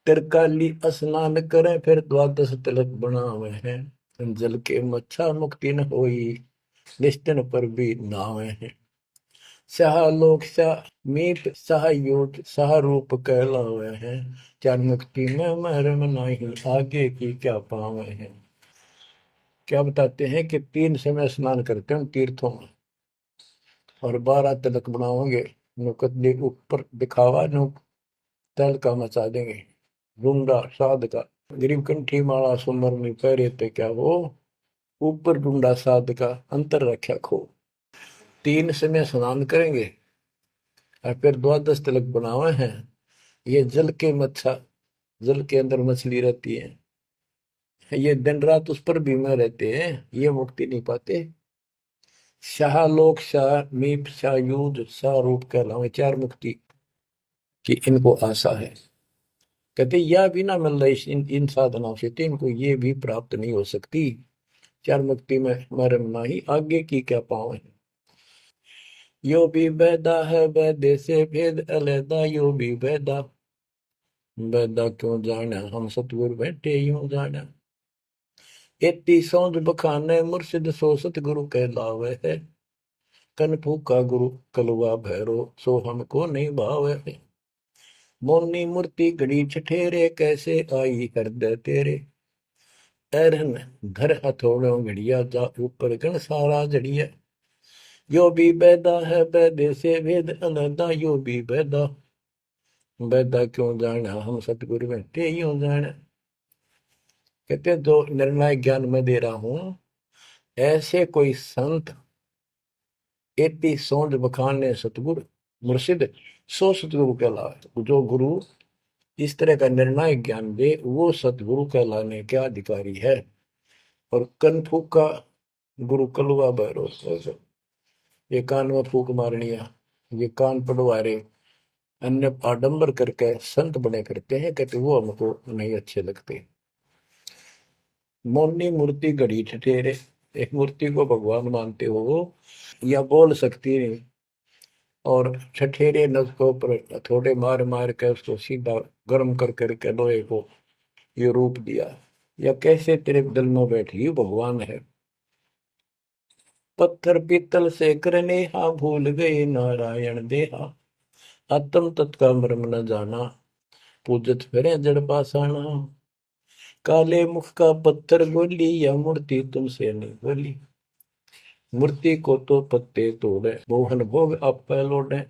तिरकाली स्नान करें फिर द्वादश तिलक बनावे हैं। जल के मच्छा मुक्ति न होई, निश्चन पर भी नावे हैं। शाह लोक शाह मीप शाह योग शाह रूप कहलावे हैं। चार मुक्ति में मरम नहीं, आगे की क्या पावे हैं। क्या बताते हैं कि 3 समय स्नान करते हैं तीर्थों में और 12 तिलक बनाओगे। नुकत ऊपर दिखावा नु तल का मचा देंगे। डूंडा साध का गरीब कंठी माला सुमर में पैरे ते क्या वो, ऊपर डूंडा साध का अंतर रख्या खो। 3 समय स्नान करेंगे और फिर द्वादश तिलक बनावे हैं। ये जल के मच्छा, जल के अंदर मछली रहती है, ये दिन रात उस पर बीमार रहते हैं, ये मुक्ति नहीं पाते। शाह लोक शाह मीप शाह युद्ध शाह रूप कहलावे, 4 मुक्ति की इनको आशा है। कहते यह भी ना मिल रही इन साधनाओं से, तो इनको ये भी प्राप्त नहीं हो सकती। 4 मुक्ति में मरम नाही, आगे की क्या पावे। यो भी बैदा है बैदे से भेद अलैदा, यो भी बैदा बैदा क्यों जाना, हम सतगुरु बैठे यूं जाना। एती सौंध बखाने मुर्शिद सो सतगुरु कहलावे है। कन फूका गुरु कलवा भैरो, सो हमको नहीं भावे है। मोनी मूर्ति घड़ी ठठेरे, कैसे आई हृदय तेरे। ऐरन घर हथौड़ों घड़िया, जा ऊपर गण सारा जड़िया। यो भी बैदा है बैदे से भेद अलैदा, यो भी बैदा बैदा क्यों जाना, हम सतगुरु बैठे यूं जाना। कहते हैं जो निर्णय ज्ञान में दे रहा हूं, ऐसे कोई संत एती सोच बखाने सतगुरु मुर्शिद सो सतगुरु कहलाए। जो गुरु इस तरह का निर्णायक ज्ञान दे, वो सतगुरु कहलाने के अधिकारी है। और कन फूका गुरु कलवा भैरो, ये कान में फूक मारनिया, ये कान पड़वारे, अन्य आडंबर करके संत बने फिरते हैं, कहते वो हमको नहीं अच्छे लगते। मौनी मूर्ति घड़ी ठठेरे, एक मूर्ति को भगवान मानते हो या बोल सकती नहीं, और ठठेरे नस को ऊपर थोड़े मार मार के उसको सीधा गर्म कर करके लोहे को ये रूप दिया, या कैसे तेरे दिल में बैठी भगवान है। पत्थर पीतल से करने हा, भूल गए नारायण देहा। आत्म तत्का मर्म न जाना, पूजत फिरे जड़ पासाना। काले मुख का पत्थर बोली, या मूर्ति तुमसे नहीं बोली। मूर्ति को तो पत्ते तोड़े, मोहन भोग आप लौटे।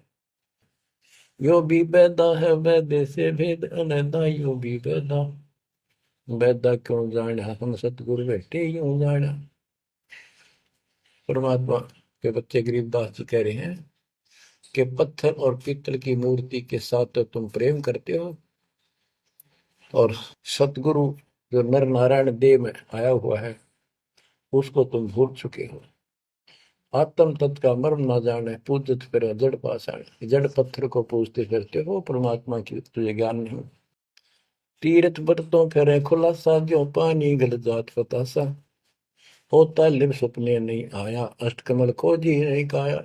यो भी बैदा है वैदे से भेद अलैदा, यो भी बैदा बैदा क्यों जाना, हम सतगुरु बैठे यूं जाना। परमात्मा के बच्चे गरीबदास जी कह रहे हैं कि पत्थर और पीतल की मूर्ति के साथ तो तुम प्रेम करते हो, और सतगुरु जो नर नारायण देह में आया हुआ है उसको तुम भूल चुके हो। आत्म तत्व का मर्म ना जाने, पूजत फिर जड़ पाषाण, जड़ पत्थर को पूजते फिरते हो, परमात्मा की तुझे ज्ञान नहीं। तीर्थ बरतों फिर खुलासा, जो पानी गल जात फतासा। होता लिव सपने नहीं आया, अष्टकमल खोजी नहीं काया।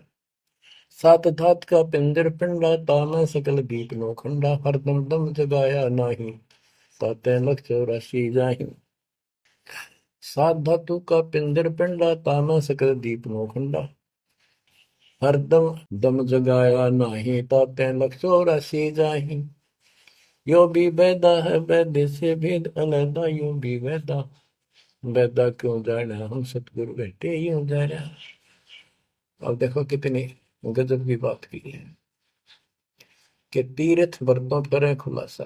सात धात का पिंजर पिंडा, ताना सकल दीप नो खंडा। हरदम दम जगाया नाही, ताते लख 84 जाहि। सात धातु का पिंजर पिंडा, ताना सकल दीप नो खंडा। हरदम दम जगाया नाही, ताते लख 84 जाहि। यो भी वैदा है वैद्य से भेद अलैदा, यो भी वैदा, वैदा क्यों जाना हम सतगुरु बैठे यूं जाना। अब देखो कितनी गजब की बात की है कि तीर्थ व्रतों पर खुलासा,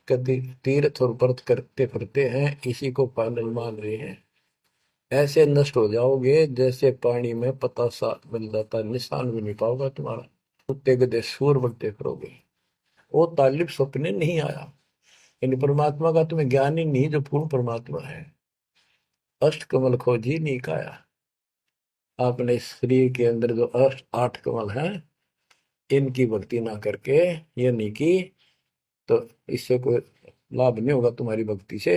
कभी तीर्थ और व्रत करते फिरते हैं, इसी को पालन मान रहे हैं। ऐसे नष्ट हो जाओगे जैसे पानी में पता सा मिल जाता, निशान भी नहीं पाओगे तुम्हारा, कुत्ते गधे सूर बनते फिरोगे। वो तालिब सपने नहीं आया, यानी परमात्मा का तुम्हें ज्ञान ही नहीं जो पूर्ण परमात्मा है। अष्ट कमल खोजी नहीं काया, आपने इस शरीर के अंदर जो अष्ट आठ कमल हैं इनकी भक्ति ना करके ये नहीं की तो इससे कोई लाभ नहीं होगा तुम्हारी भक्ति से।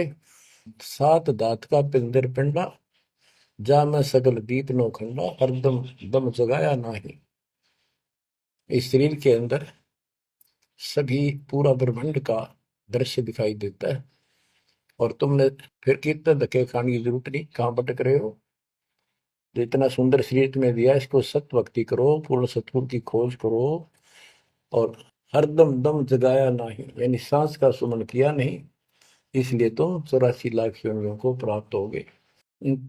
सात दात का पिंदर पिंडा, जा मैं सकल दीप नो खंडा, हरदम दम जगाया नाही। इस शरीर के अंदर सभी पूरा ब्रह्मांड का दृश्य दिखाई देता है, और तुमने फिर कितने धक्के खाने की जरूरत नहीं, कहाँ भटक रहे हो। जो इतना सुंदर शरीर तुम्हें दिया, इसको सत भक्ति करो, पूर्ण सतगुरु की खोज करो, और हरदम दम जगाया नहीं, यानी सांस का सुमन किया नहीं, इसलिए तुम 84 लाख योनियों को प्राप्त होगे।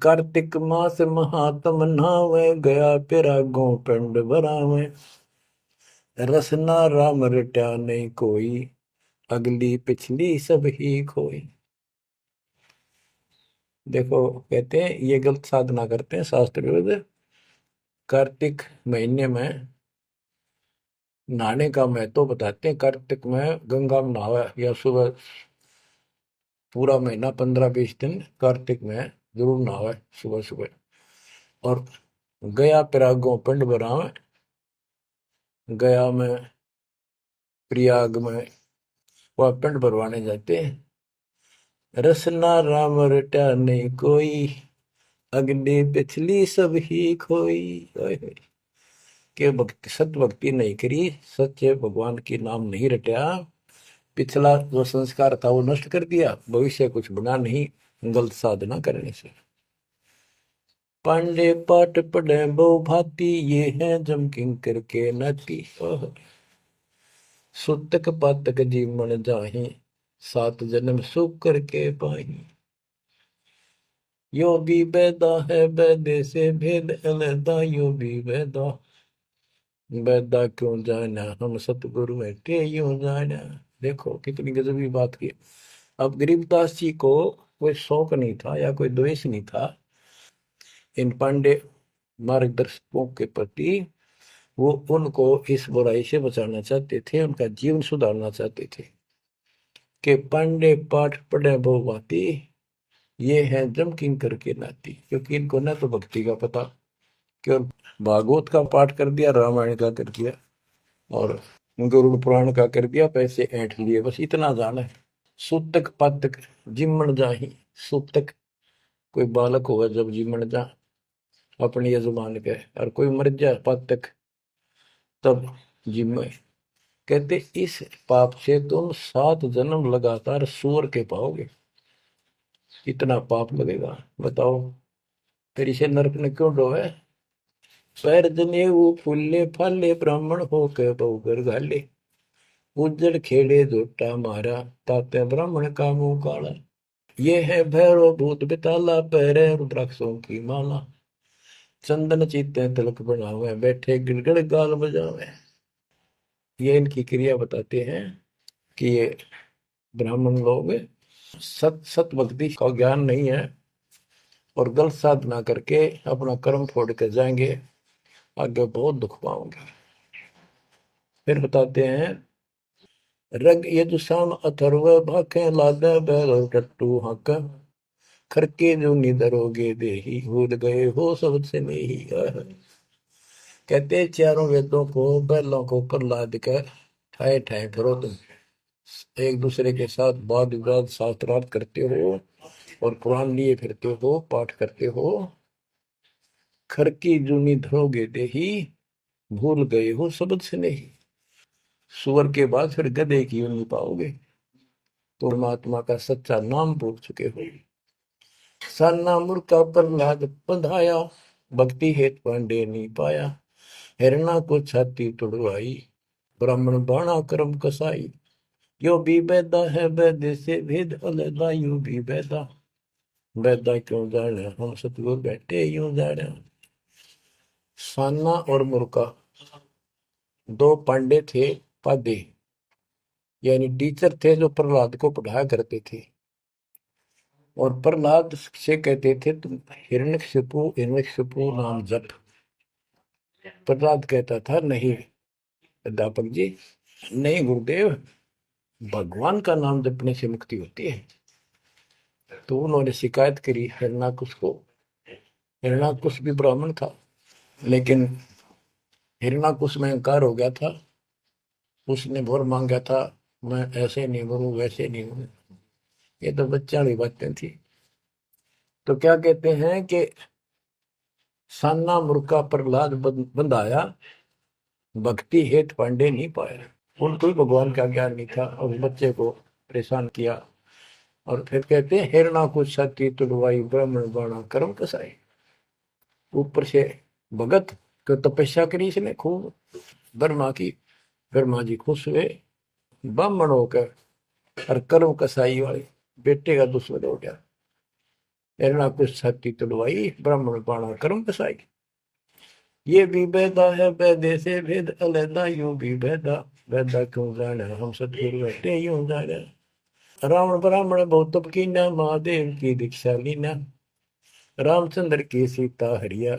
कार्तिक मास महात्म नावे, गया पिरागों पिंड भरावे, रसना राम रट्या नहीं कोई, अगली पिछली सब ही खोई। देखो कहते हैं ये गलत साधना करते हैं शास्त्र विरुद्ध। कार्तिक महीने में नहाने का महत्व बताते हैं। कार्तिक में गंगा में नहावा, या सुबह पूरा महीना 15-20 दिन कार्तिक में जरूर नहावा सुबह सुबह। और गया प्रयागों पिंड भरावे, गया में प्रयाग में वह पिंड भरवाने जाते हैं। रसना राम रटा नहीं कोई, अगली पिछली सब ही खोई। के भक्ति सत भक्ति नहीं करी, सच्चे भगवान की नाम नहीं रटा, पिछला जो संस्कार था वो नष्ट कर दिया, भविष्य कुछ बना नहीं गलत साधना करने से। पांडे पाठ पढ़े बहु भांति, ये है जम किंकर के नाती। सुतक पातक जीवन जाही, 7 जन्म सुख करके पाही। यो भी वैदा है वैद्य से भेद अलैदा, यो भी वैदा, वैदा क्यों जाना हम सतगुरु बैठे यूं जाना। देखो कितनी गजबी बात की। अब गरीबदास जी को कोई शौक नहीं था या कोई द्वेष नहीं था इन पांडे मार्गदर्शकों के प्रति। वो उनको इस बुराई से बचाना चाहते थे, उनका जीवन सुधारना चाहते थे। कि पांडे पाठ पढ़े बहु भांति, ये है जम किंकर के नाती, क्योंकि इनको न तो भक्ति का पता, केवल भागवत का पाठ कर दिया, रामायण का कर दिया, और गरुड़ पुराण का कर दिया, पैसे ऐंठ लिए, बस इतना जाना है। सूतक पातक जिमण जाही, सूतक कोई बालक होगा जब जिमण जा अपनी यजमान के, और कोई मर जाए पातक तब जिम्मे। कहते इस पाप से तुम 7 जन्म लगातार सूअर के पाओगे। इतना पाप लगेगा, बताओ फिर इसे नरक ने क्यों डोवे। पैर जने वो फूले फाले, ब्राह्मण हो के बहुगर घाले, उज्जड़ खेड़े झोटा मारा, ताते ब्राह्मण का मुंह काला। ये है भैरव भूत बिताला, पैरे रुद्राक्षों की माला, चंदन चीते तिलक बनावे, बैठे गिड़गड़ गाल बजावे। ये इनकी क्रिया बताते हैं कि ये ब्राह्मण लोग सत भक्ति का ज्ञान नहीं है, और गलत साधना करके अपना कर्म फोड़ कर जाएंगे, आगे बहुत दुख पाओगे। फिर बताते हैं रग यजुषाम अथर्व भाखे, लादे बैल और टट्टू हक, खरके जो निधरोगे देही, भूल गए हो सबसे नहीं। कहते चारों वेदों को बैलों को ऊपर लाद कर ठाए ठाए फिरो तुम, एक दूसरे के साथ वाद विवाद शास्त्रार्थ करते हो, और कुरान लिए फिरते हो, पाठ करते हो। खरकी जूनी धरोगे देही, भूल गए हो शब्द से नहीं। सुअर के बाद फिर गधे की यूं नहीं पाओगे, तो परमात्मा का सच्चा नाम भूल चुके हो। साना मुर्का प्रहलाद बंधाया, भक्ति हेत पांडे नहीं पाया, हिरणा को छाती तुड़वाई, ब्राह्मण बाणा कर्म कसाई। यो भी बैदा है बैदे से भेद अलैदा, यूं भी बैदा, बैदा क्यों जाने हम सतगुर बैठे यूं जाने। साना और मुर्का दो पांडे थे, पादे यानी टीचर थे जो प्रहलाद को पढ़ाया करते थे। और प्रहलाद से कहते थे तुम हिरण्यकशिपु नाम जप। प्रहलाद कहता था नहीं अध्यापक जी, नहीं गुरुदेव, भगवान का नाम जपने से मुक्ति होती है। तो उन्होंने शिकायत करी हिरणाकुश को। हिरणाकुश भी ब्राह्मण था, लेकिन हिरणाकुश में अहंकार हो गया था। उसने वर मांगा था, मैं ऐसे नहीं मरूं वैसे नहीं मरूं। ये तो बच्चा वाली बातें थी। तो क्या कहते हैं कि साना मुर्का प्रहलाद बंधाया, भक्ति हेत पांडे नहीं पाया। उनको भी भगवान का ज्ञान नहीं था और उस बच्चे को परेशान किया। और फिर कहते हैं हिरणाकुश छाती तुड़वाई, ब्राह्मण बाणा कर्म कसाई। ऊपर से भगत को तपस्या करी इसने खूब ब्रह्मा की। ब्रह्मा जी खुश हुए, ब्राह्मण होकर और कर्म कसाई वाले बेटे का दुश्मन हो गया। हिरणाकुश छाती तुड़वाई, ब्राह्मण बाणा कर्म कसाई। ये भी बैदा है बैदे से भेद अलैदा, यूं भी बैदा, बैदा क्यों जाने हम सतगुरु बैठे यूं जाने। रावण ब्राह्मण बहुत तप कीना, महादेव की दीक्षा लीना। रामचंद्र की सीता हरिया,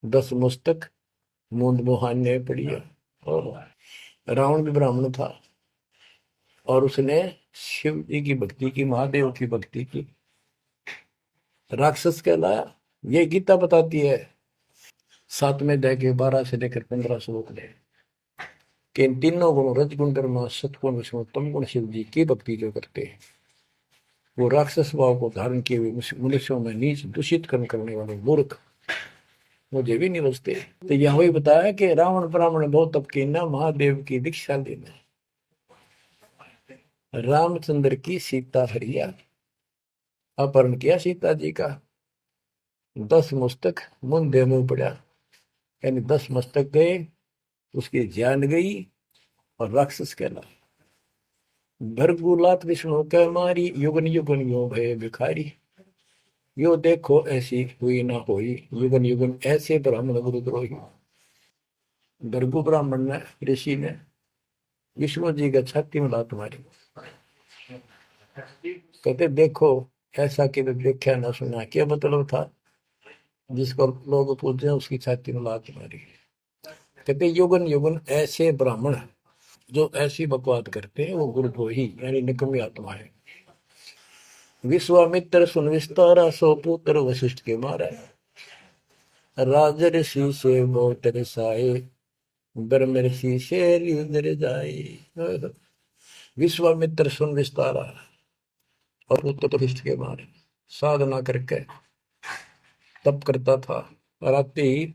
10 मुस्तक मूंद मुहाने पड़िया। और रावण भी ब्राह्मण था और उसने शिव जी की भक्ति की, महादेव की भक्ति की। राक्षस कहलाया। ये गीता बताती है 7वें अध्याय के 12 से लेकर 15 श्लोक में कि इन तीनों गुणों रजगुण कर्म सत्गुण विष्णु तम गुण शिव जी की भक्ति जो करते हैं, वो राक्षस भाव को धारण किए हुए मनुष्यों में नीच दूषित कर्म करने वाले मूर्ख मुझे भी नहीं बचते। तो यह वही बताया कि रावण ब्राह्मण बहुत तप कीना, महादेव की दीक्षा लेना। रामचंद्र की सीता हरिया, अपहरण किया सीता जी का। 10 मस्तक मुंदे मुंह पड़ा, यानी 10 मस्तक गए, उसकी जान गई और राक्षस कहला। भरगुलात विष्णु कह मारी, युगन युगन यो भय भिखारी। यो देखो ऐसी हुई ना होई, युगन युगन ऐसे ब्राह्मण गुरुद्रोही। भृगु ब्राह्मण ने, ऋषि ने विष्णु जी का छाती में लात मारी। कहते देखो ऐसा कि देखा ना सुना, क्या मतलब था? जिसको लोग पूछते हैं उसकी छाती में लात मारी। कहते युगन युगन ऐसे ब्राह्मण जो ऐसी बकवाद करते हैं वो गुरुद्रोही यानी निकम्मी आत्मा है। विश्वामित्र सुन विस्तारा, सो पुत्र वशिष्ठ के मारा। राजर्षि से बहुत रसाए, ब्रह्म ऋषि से रिंदर जाए। विश्वामित्र सुन विस्तारा और पुत्र वशिष्ठ के मारे। साधना करके तप करता था, रात ही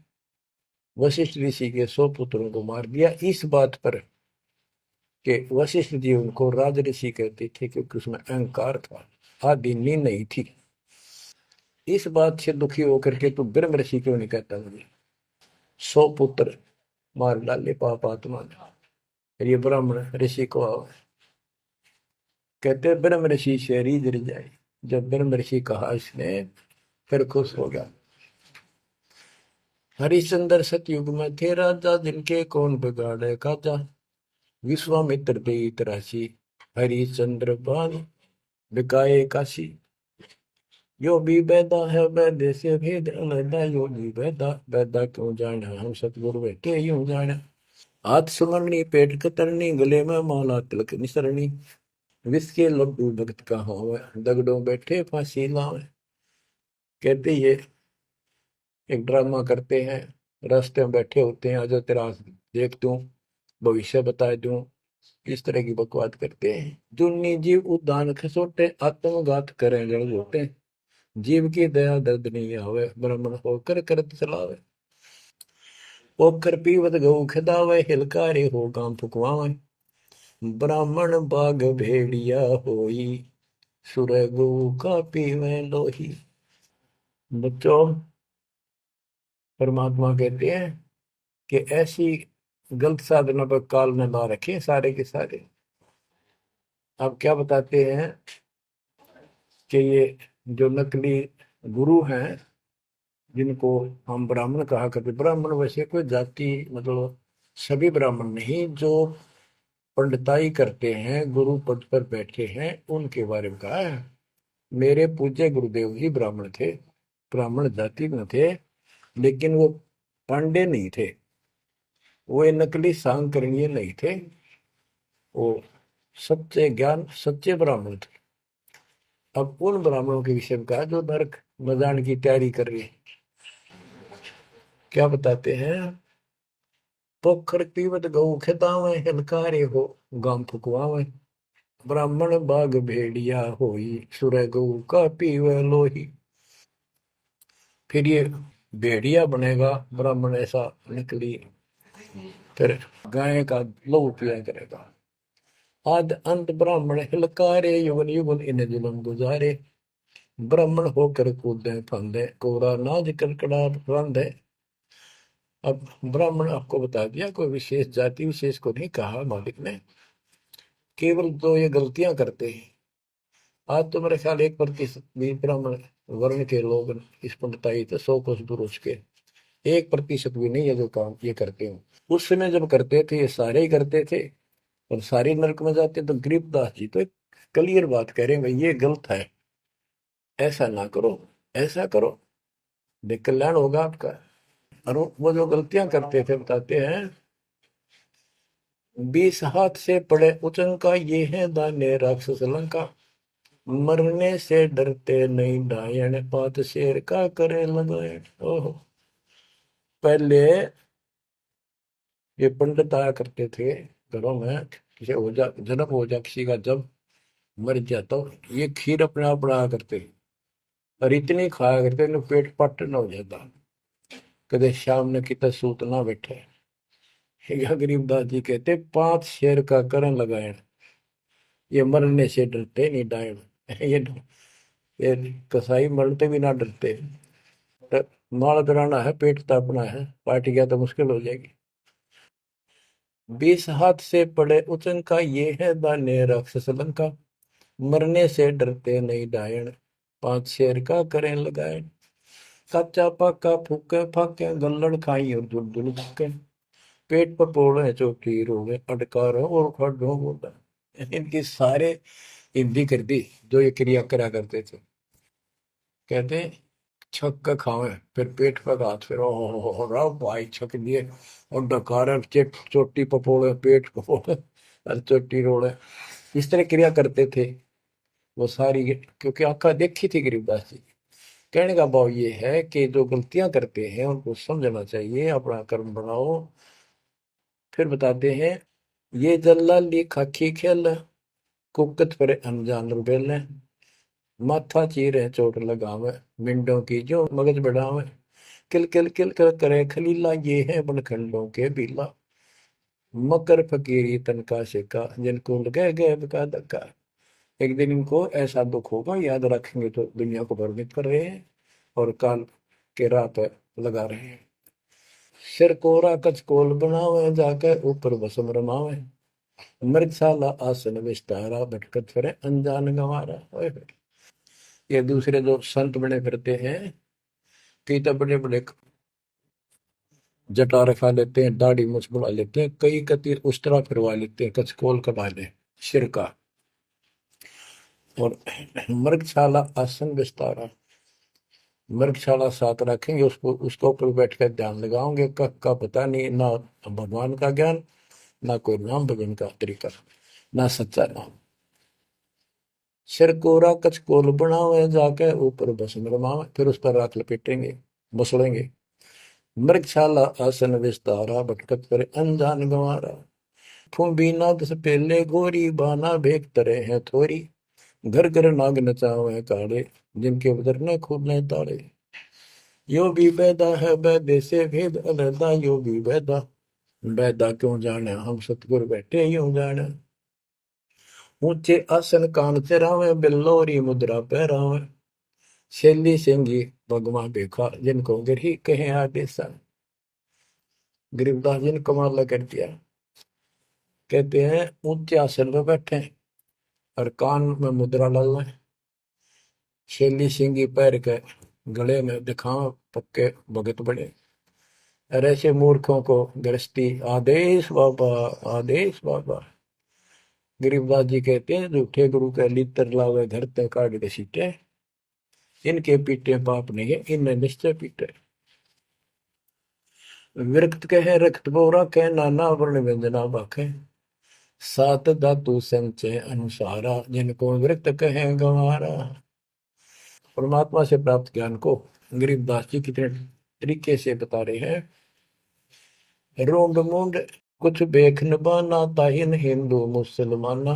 वशिष्ठ ऋषि के 100 पुत्रों को मार दिया। इस बात पर कि वशिष्ठ जी उनको राज ऋषि कहते थे क्योंकि उसमें अहंकार था, आदि नींद नहीं थी। इस बात से दुखी होकर के तू ब्रह्म ऋषि क्यों नहीं कहता मुझे? 100 पुत्र मार डाले पाप आत्मा ने। ये ब्राह्मण ऋषि को कहते ब्रह्म ऋषि से रीझ जाए। जब ब्रह्म ऋषि कहा इसने, फिर खुश हो गया। हरिश्चंद्र सतयुग में थे राजा, जिनके कौन बिगाड़े काजा। विश्वामित्र देत राशि, हरिश्चंद्र बाण बिकाए काशी। यो भी बैदा है बैदे से भेद अलैदा, यो भी बैदा, बैदा क्यों जाना हम सतगुरु बैठे यूं जाना। हाथ सुमरनी पेट कतरनी, गले में माला तिलक निसरनी। विष के लड्डू भगत का हो, दगड़ों बैठे फांसी लावे। कहते ये एक ड्रामा करते हैं, रास्ते में बैठे होते हैं, आजा तेरा देख दूं, भविष्य बता दूं, इस तरह की बकवाद करते हैं। जुन्नी जीव उद्दान खसोटे, आत्मघात करें जड़ होते। जीव की दया दर्द नहीं आवे, ब्राह्मण होकर करत चलावे। ओकर पीवत गऊ खिदावे, हिलकारे हो गांव फुकवावे। ब्राह्मण बाग भेड़िया होई, सुर गऊ का पीवे लोही। बच्चों, परमात्मा कहते हैं कि ऐसी गलत साधना पर काल में ला रखे सारे के सारे। अब क्या बताते हैं कि ये जो नकली गुरु हैं, जिनको हम ब्राह्मण कहा करते, ब्राह्मण वैसे कोई जाति मतलब सभी ब्राह्मण नहीं, जो पंडिताई करते हैं, गुरु पद पर बैठे हैं, उनके बारे में कहा है। मेरे पूज्य गुरुदेव ही ब्राह्मण थे, ब्राह्मण जाति में थे, लेकिन वो पांडे नहीं थे, वो ये नकली सांकरणीय नहीं थे, वो सच्चे ज्ञान सच्चे ब्राह्मण थे। अब उन ब्राह्मणों के विषय में कहा जो नरक में जाने की तैयारी कर रही है। क्या बताते हैं, पोखर पीवत गऊ खेतावे हिलकारे हो, गाम फुकवावे, ब्राह्मण बाग भेड़िया होई, सुर गऊ का पीवे लोही। फिर ये भेड़िया बनेगा ब्राह्मण, ऐसा निकली, फिर गाय का लहू पिया करेगा। आद अंत ब्राह्मण हिलकारे, युगन युगन इन जुलम गुजारे, ब्राह्मण होकर कूदे फंदे, कोरा नाज कड़कड़ा रंधे। अब ब्राह्मण आपको बता दिया, कोई विशेष जाति विशेष को नहीं कहा मालिक ने, केवल जो ये गलतियां करते हैं। आज तो मेरे ख्याल 1% भी ब्राह्मण वर्ण के लोग इस पंडिताई तो 100 कोस दूर हो चुके, 1% भी नहीं है जो काम ये करते हैं। उस समय जब करते थे ये सारे ही करते थे और सारे नरक में जाते, तो गरीबदास जी तो एक क्लियर बात कह रहे हैं, भाई ये गलत है, ऐसा ना करो, ऐसा करो, देख कल्याण होगा आपका। और वो जो गलतियां करते थे बताते हैं, 20 हाथ से पड़े उचंका, ये है दाने राक्षस लंका, मरने से डरते नहीं डायन, पात शेर का करे लगाए। ओहो, पहले ये पंडित आया करते थे घरों में, किसी हो जा जन्म हो जा किसी का, जब मर जाता तो ये खीर अपने आप बनाया करते, और इतनी खाया करते इन्हें पेट पट न हो जाता, कदे शाम ने कितना सूत ना बैठे। या गरीबदास जी कहते 5 शेर का करण लगाए, ये मरने से डरते नहीं डायन। ये कसाई मरते भी ना डरते। तो माल कराना है, पेट तापना है, पार्टी गया तो मुश्किल हो जाएगी। 20 हाथ से पड़े उचन का, ये है दाने राक्षस लंका, मरने से डरते नहीं डायन, 5 शेर का करें लगाए, कच्चा पक्का फूके फाके, गल्लड़ खाई और दुल दुल के, पेट पर पोड़े चोटी रोवे, अटकारो और खड़ो बोला। इनकी सारे हिंदी कर दी जो ये क्रिया करा करते थे। कहते छक का खावे, फिर पेट पर हाथ, फिर ओ राव भाई छक दिए, और डकार चोटी पपोड़े, पेट पपोड़े और चोटी रोड़े, इस तरह क्रिया करते थे वो सारी, क्योंकि आंखा देखी थी गरीबदास जी। कहने का भाव ये है कि जो गलतियां करते हैं उनको समझना चाहिए, अपना कर्म बनाओ। फिर बताते हैं, ये जल्लाली खाकी खेल, कुकत पर अनजान रुबेल, माथा चीरे चोट लगावे, मिंडों की जो मगज बढ़ावे, किल किल किल कर करे खलीला, ये है बनखंडों के बीला, मकर फकीरी तनका शिका, जिनको लगे गए बका धक्का। एक दिन इनको ऐसा दुख होगा, याद रखेंगे तो दुनिया को भ्रमित कर रहे हैं और काल के राह पे लगा रहे हैं। सिर कोरा कचकोल बनावे, जाके ऊपर भस्म रमावे, मृगशाला आसन विस्तारा, भटकत फिरे अनजान गंवारा। ओए होए। ये दूसरे जो संत बने फिरते हैं, कई तो बड़े बड़े जटा रखा लेते हैं, दाढ़ी मूछ बढ़ा लेते हैं, कई कति उस तरह फिरवा लेते हैं, कचकोल कमा ले सिर का, और मृगशाला आसन विस्तारा, मृगशाला साथ रखेंगे, उसको उसके ऊपर बैठ कर ध्यान लगाओगे, कख का पता नहीं, ना भगवान का ज्ञान, ना कोई नाम भजन का तरीका, ना सच्चा नाम। सिर कोरा कचकोल बनावे, जाके ऊपर भस्म रमावे, फिर उस पर राख लपेटेंगे, मसलेंगे, मृगशाला आसन विस्तारा, भटकत करे अनजान गंवारा, फूंबी नाद से पहले गोरी, बाना भेक तरे हैं थोरी, घर घर नाग नचावे काले, जिनके उधर न खुले ताले, यो भी बैदा है बैदे से भेद अलहदा, यो भी बैदा, बैदा क्यों जाने हम सतगुर बैठे यूं जाने, ऊंचे आसन कान चरावे, बिल्लोरी मुद्रा पहरावे, शैली सिंगी भगवा देखा, जिनको गिरही कहे आदेशा। गरीबदास जी ने कमाल कर दिया, कहते हैं ऊंचे आसन पर बैठे, और कान में मुद्रा डालना, छेली सिंगी पैर के गले में दिखाओ पक्के भगत बड़े। और ऐसे मूर्खों को गृहस्थी आदेश बाबा, आदेश बाबा। गरीबदास जी कहते हैं झूठे गुरु के लितर लावे घर ते काट के सीटे, इनके पीटे पाप नहीं है, इनने निश्चय पीटे। विरक्त कहे रक्त बोरा कह नाना वर्ण व्यंजना बाखे, सात धातु संचय अनुसारा जिनको विरक्त कहे गंवारा। परमात्मा से प्राप्त ज्ञान को गरीबदास जी कितने तरीके से बता रहे हैं। रोंड मुंड कुछ बेख न बाना, ताहिन हिंदू मुसलमाना,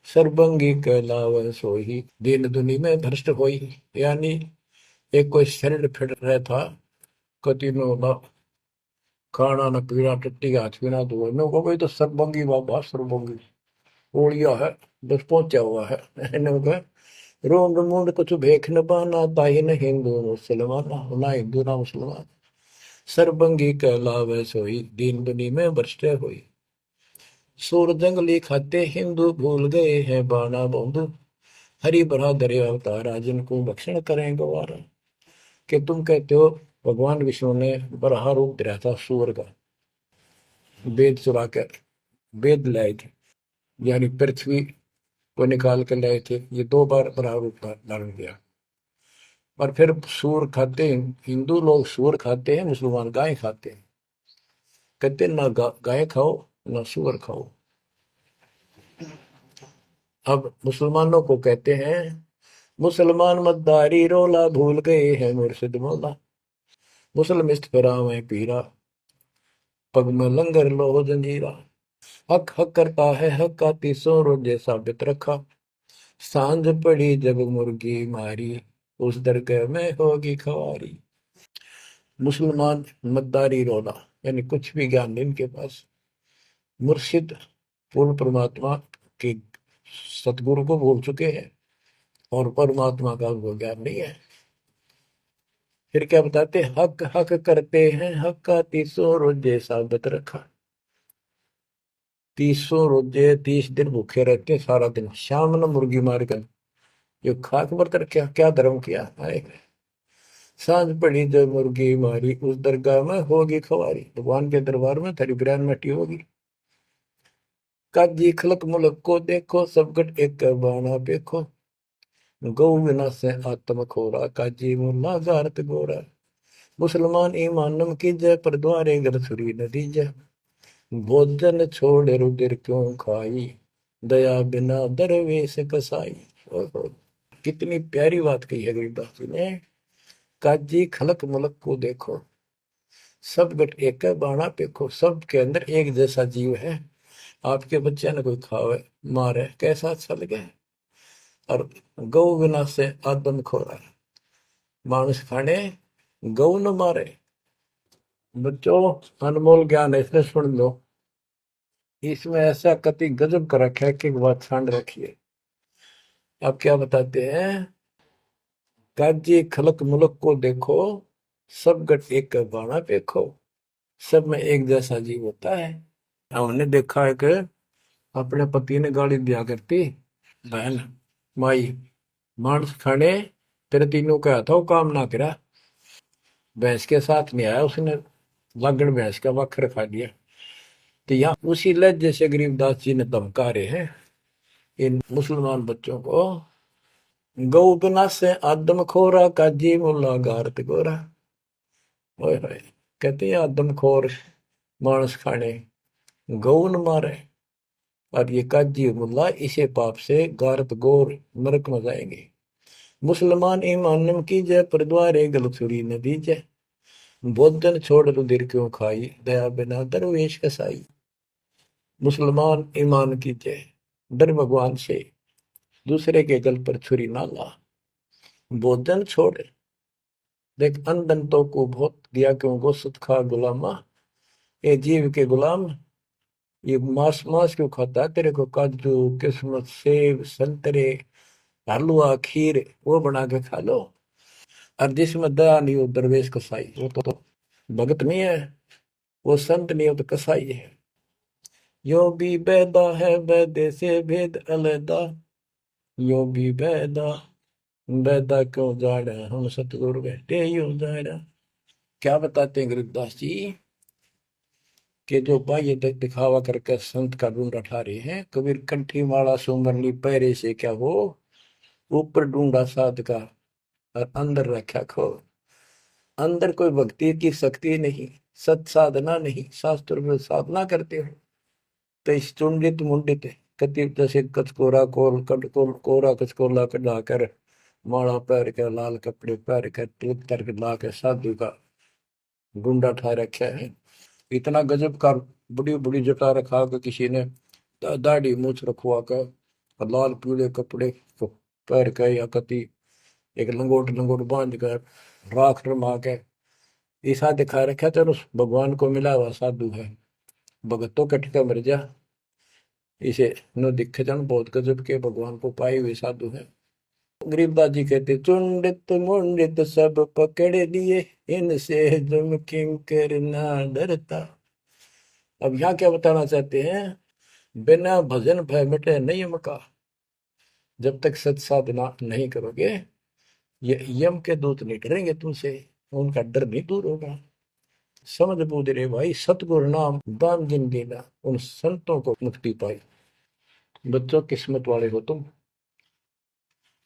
सरबंगी कहलावे सोही, दीन दुनी में भ्रष्ट होई। यानी एक कोई शरीर फिर रहा था, कति नो खाना न पीना टट्टी हाथ पीना तो नो को भाई तो सरबंगी बाबा सरबंगी ओलिया है, बस पहुंचा हुआ है। रोम मुंड कुछ भेख न पाना, ताही न हिंदू मुसलमान, ना हिंदू ना मुसलमान, सरबंगी कहलावे सोई, दीन दुनी में भ्रष्ट हुई। सूर जंगली खाते हिंदू, भूल गए हैं बाना बंधु, हरि भरा दरे अवतारा, जिनको भक्षण करें गवारा। कि तुम कहते हो भगवान विष्णु ने बराह रूप धरा था सूर का, वेद चुरा कर वेद लाए थे, यानी पृथ्वी को निकाल कर लाए थे। ये 2 बार बराह रूप धारण किया। और फिर सूर खाते हैं हिंदू लोग, सूर खाते हैं, मुसलमान गाय खाते हैं। कहते ना गाय खाओ ना सूअर खाओ। अब मुसलमानों को कहते हैं मुसलमान मद्दारी रोला, भूल गए हैं मुर्शिद मौला, मुसलमिस्त फरावे पीरा, पग में लंगर लो जंजीरा। हक हक करता है हक का 300 रोजे साबित रखा, सांझ पड़ी जब मुर्गी मारी, उस दरगाह में होगी खवारी। मुसलमान मद्दारी रोला, यानी कुछ भी ज्ञान नहीं इनके पास। मुर्शिद पूर्ण परमात्मा के सतगुरु को भूल चुके हैं और परमात्मा का उनको ज्ञान नहीं है। फिर क्या बताते, हक हक करते हैं हक का 300 रोजे साबित रखा। 300 रोजे 30 दिन भूखे रहते हैं, सारा दिन शाम न मुर्गी मार कर जो खाक व्रत रखा, क्या धर्म किया है। सांझ पड़ी जो मुर्गी मारी, उस दरगाह में होगी खवारी, भगवान के दरबार में थरी बिरान मटी होगी। काजी खलक मुलक को देखो, सब गट एक बाना देखो, गौ बिना से आत्म खोरा, काजी मुल्ला गारत गोरा। मुसलमान ईमानम की जय, पर द्वारे गरसुरी नदी जय, भोजन छोड़ रुदिर क्यों खाई, दया बिना दरवेश कसाई। कितनी प्यारी बात कही है गरीबदास जी ने। काजी खलक मुलक को देखो, सब गट एक बाणा पेखो, सब के अंदर एक जैसा जीव है। आपके बच्चे ने कोई खावे मारे कैसा अच्छा लगे। और गौ बिना से आदम खोरा, मानुष खाने गौ न मारे। बच्चों अनमोल ज्ञान है, इसमें सुन लो। इसमें ऐसा कति गजब कर रखा है कि बात छांड रखिए। आप क्या बताते हैं, काजी खलक मुलक को देखो, सब गट एक बाणा पेखो, सब में एक जैसा जीव होता है। हमने देखा है कि अपने पति ने गाली दिया करती बहन माई, मांस खाने तेरे तीनों का था वो काम ना करा, भैंस के साथ नहीं आया, उसने लागण भैंस का वक्र खा लिया। तो यहाँ उसी लहजे से गरीबदास जी ने धमका रहे हैं इन मुसलमान बच्चों को। गौ बिना से आदम खोरा, काजी मुल्ला गारत गोरा। ओए होए, कहते हैं आदम खोर मांस खाने गौ न मारे, और ये काजी मुल्ला इसे पाप से गारत गोर नरक में जाएंगे। मुसलमान ईमान की जय, पर द्वारे गलसुरी नदी जय, भोजन छोड़ रुधिर क्यों खाई, दया बिना दरवेश कसाई। मुसलमान ईमान की जय, डर भगवान से, दूसरे के गल पर छुरी ना ला, भोजन छोड़। देख अनदंतों को बहुत दिया क्यों गो सुत खा गुलामा, ये जीव के गुलाम ये मांस मांस क्यों खाता है, तेरे को काजू किस्मत सेब संतरे हलवा खीर वो बना के खा लो। और जिसमें दया नहीं हो दरवेश कसाई, वो तो भगत नहीं है, वो संत नहीं हो तो कसाई है। यो भी बैदा है, बैदे से भेद अलैदा, यो भी बैदा बैदा क्यों जाड़ा, हम सतगुरु बैठे यूं जाड़ा। क्या बताते हैं गरीबदास जी कि जो बाह्य दिखावा करके संत का ढूंढा ठा रहे हैं, कबीर कंठी माला सुमरनी पैरे से क्या हो, ऊपर ढूंढा साध का और अंदर रखा खो। अंदर कोई भक्ति की शक्ति नहीं, सत साधना नहीं, शास्त्र में साधना करते हो तो इस चुंडित मुंडित कति जैसे कचकोरा कोल कटकोल कोरा कचकोला कढ़ाकर माला पैर के लाल कपड़े पैर के तिलक तर के ला के साधु का गुंडा ठा रखा है। इतना गजब का बड़ी बड़ी जटा रखा के किसी ने दाढ़ी मूछ रखवा कर और लाल पीले कपड़े को पैर के या कति एक लंगोट लंगोट बांध कर राख रमा के ऐसा दिखा रखा। चलो भगवान को मिला हुआ साधु है, भगत तो कट के मर जा, इसे न दिखे जन बहुत गजब के भगवान को पाए हुए साधु है। गरीबदास जी कहते चुंडित मुंडित सब पकड़ लिए, इनसे तुम किंकर ना डरता। अब यहाँ क्या बताना चाहते हैं, बिना भजन भय मिटे नियम का। जब तक सत साधना नहीं करोगे ये यम के दूत नहीं डरेंगे तुमसे, उनका डर नहीं दूर होगा। समझ बूझ रे भाई, सतगुरु नाम दान जिन देना, उन संतों को मुक्ति पाई। बच्चों किस्मत वाले हो तुम,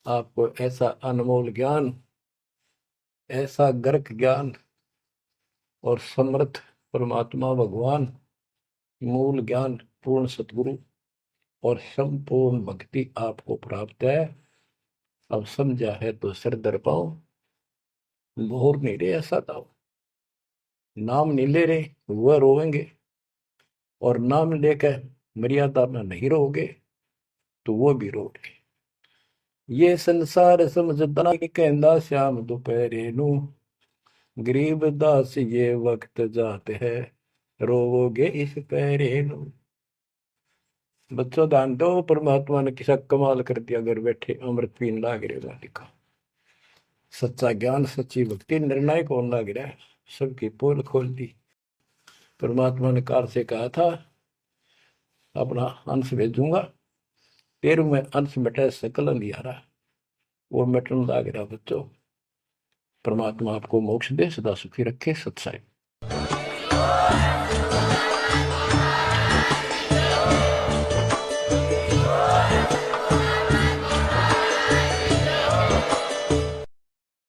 आपको ऐसा अनमोल ज्ञान, ऐसा गर्क ज्ञान और समर्थ परमात्मा भगवान, मूल ज्ञान पूर्ण सतगुरु और संपूर्ण भक्ति आपको प्राप्त है। अब समझा है तो सिर दर पाओ, भोर नहीं रहे ऐसा था, नाम नहीं ले रहे वह रोवेंगे, और नाम लेकर मर्यादा में नहीं रहोगे तो वो भी रोगे। ये संसार समझदा नहीं कहंदा श्याम दोपहरे नू, गरीब दास ये वक्त जाते है, रोवोगे इस पैरे नू। बच्चों ध्यान दो, परमात्मा ने किसा कमाल कर दिया, घर बैठे अमृत पीन लाग रहे वाली का। सच्चा ज्ञान सच्ची भक्ति निर्णायक होने लग रहा है, सबकी पोल खोल दी। परमात्मा ने काल से कहा था अपना अंश भेजूंगा, तेरू में अंश मिटा सकल अंधियारा, वो मिटन लग रहा। बच्चों परमात्मा आपको मोक्ष दे, सदा सुखी रखे। सत्साई।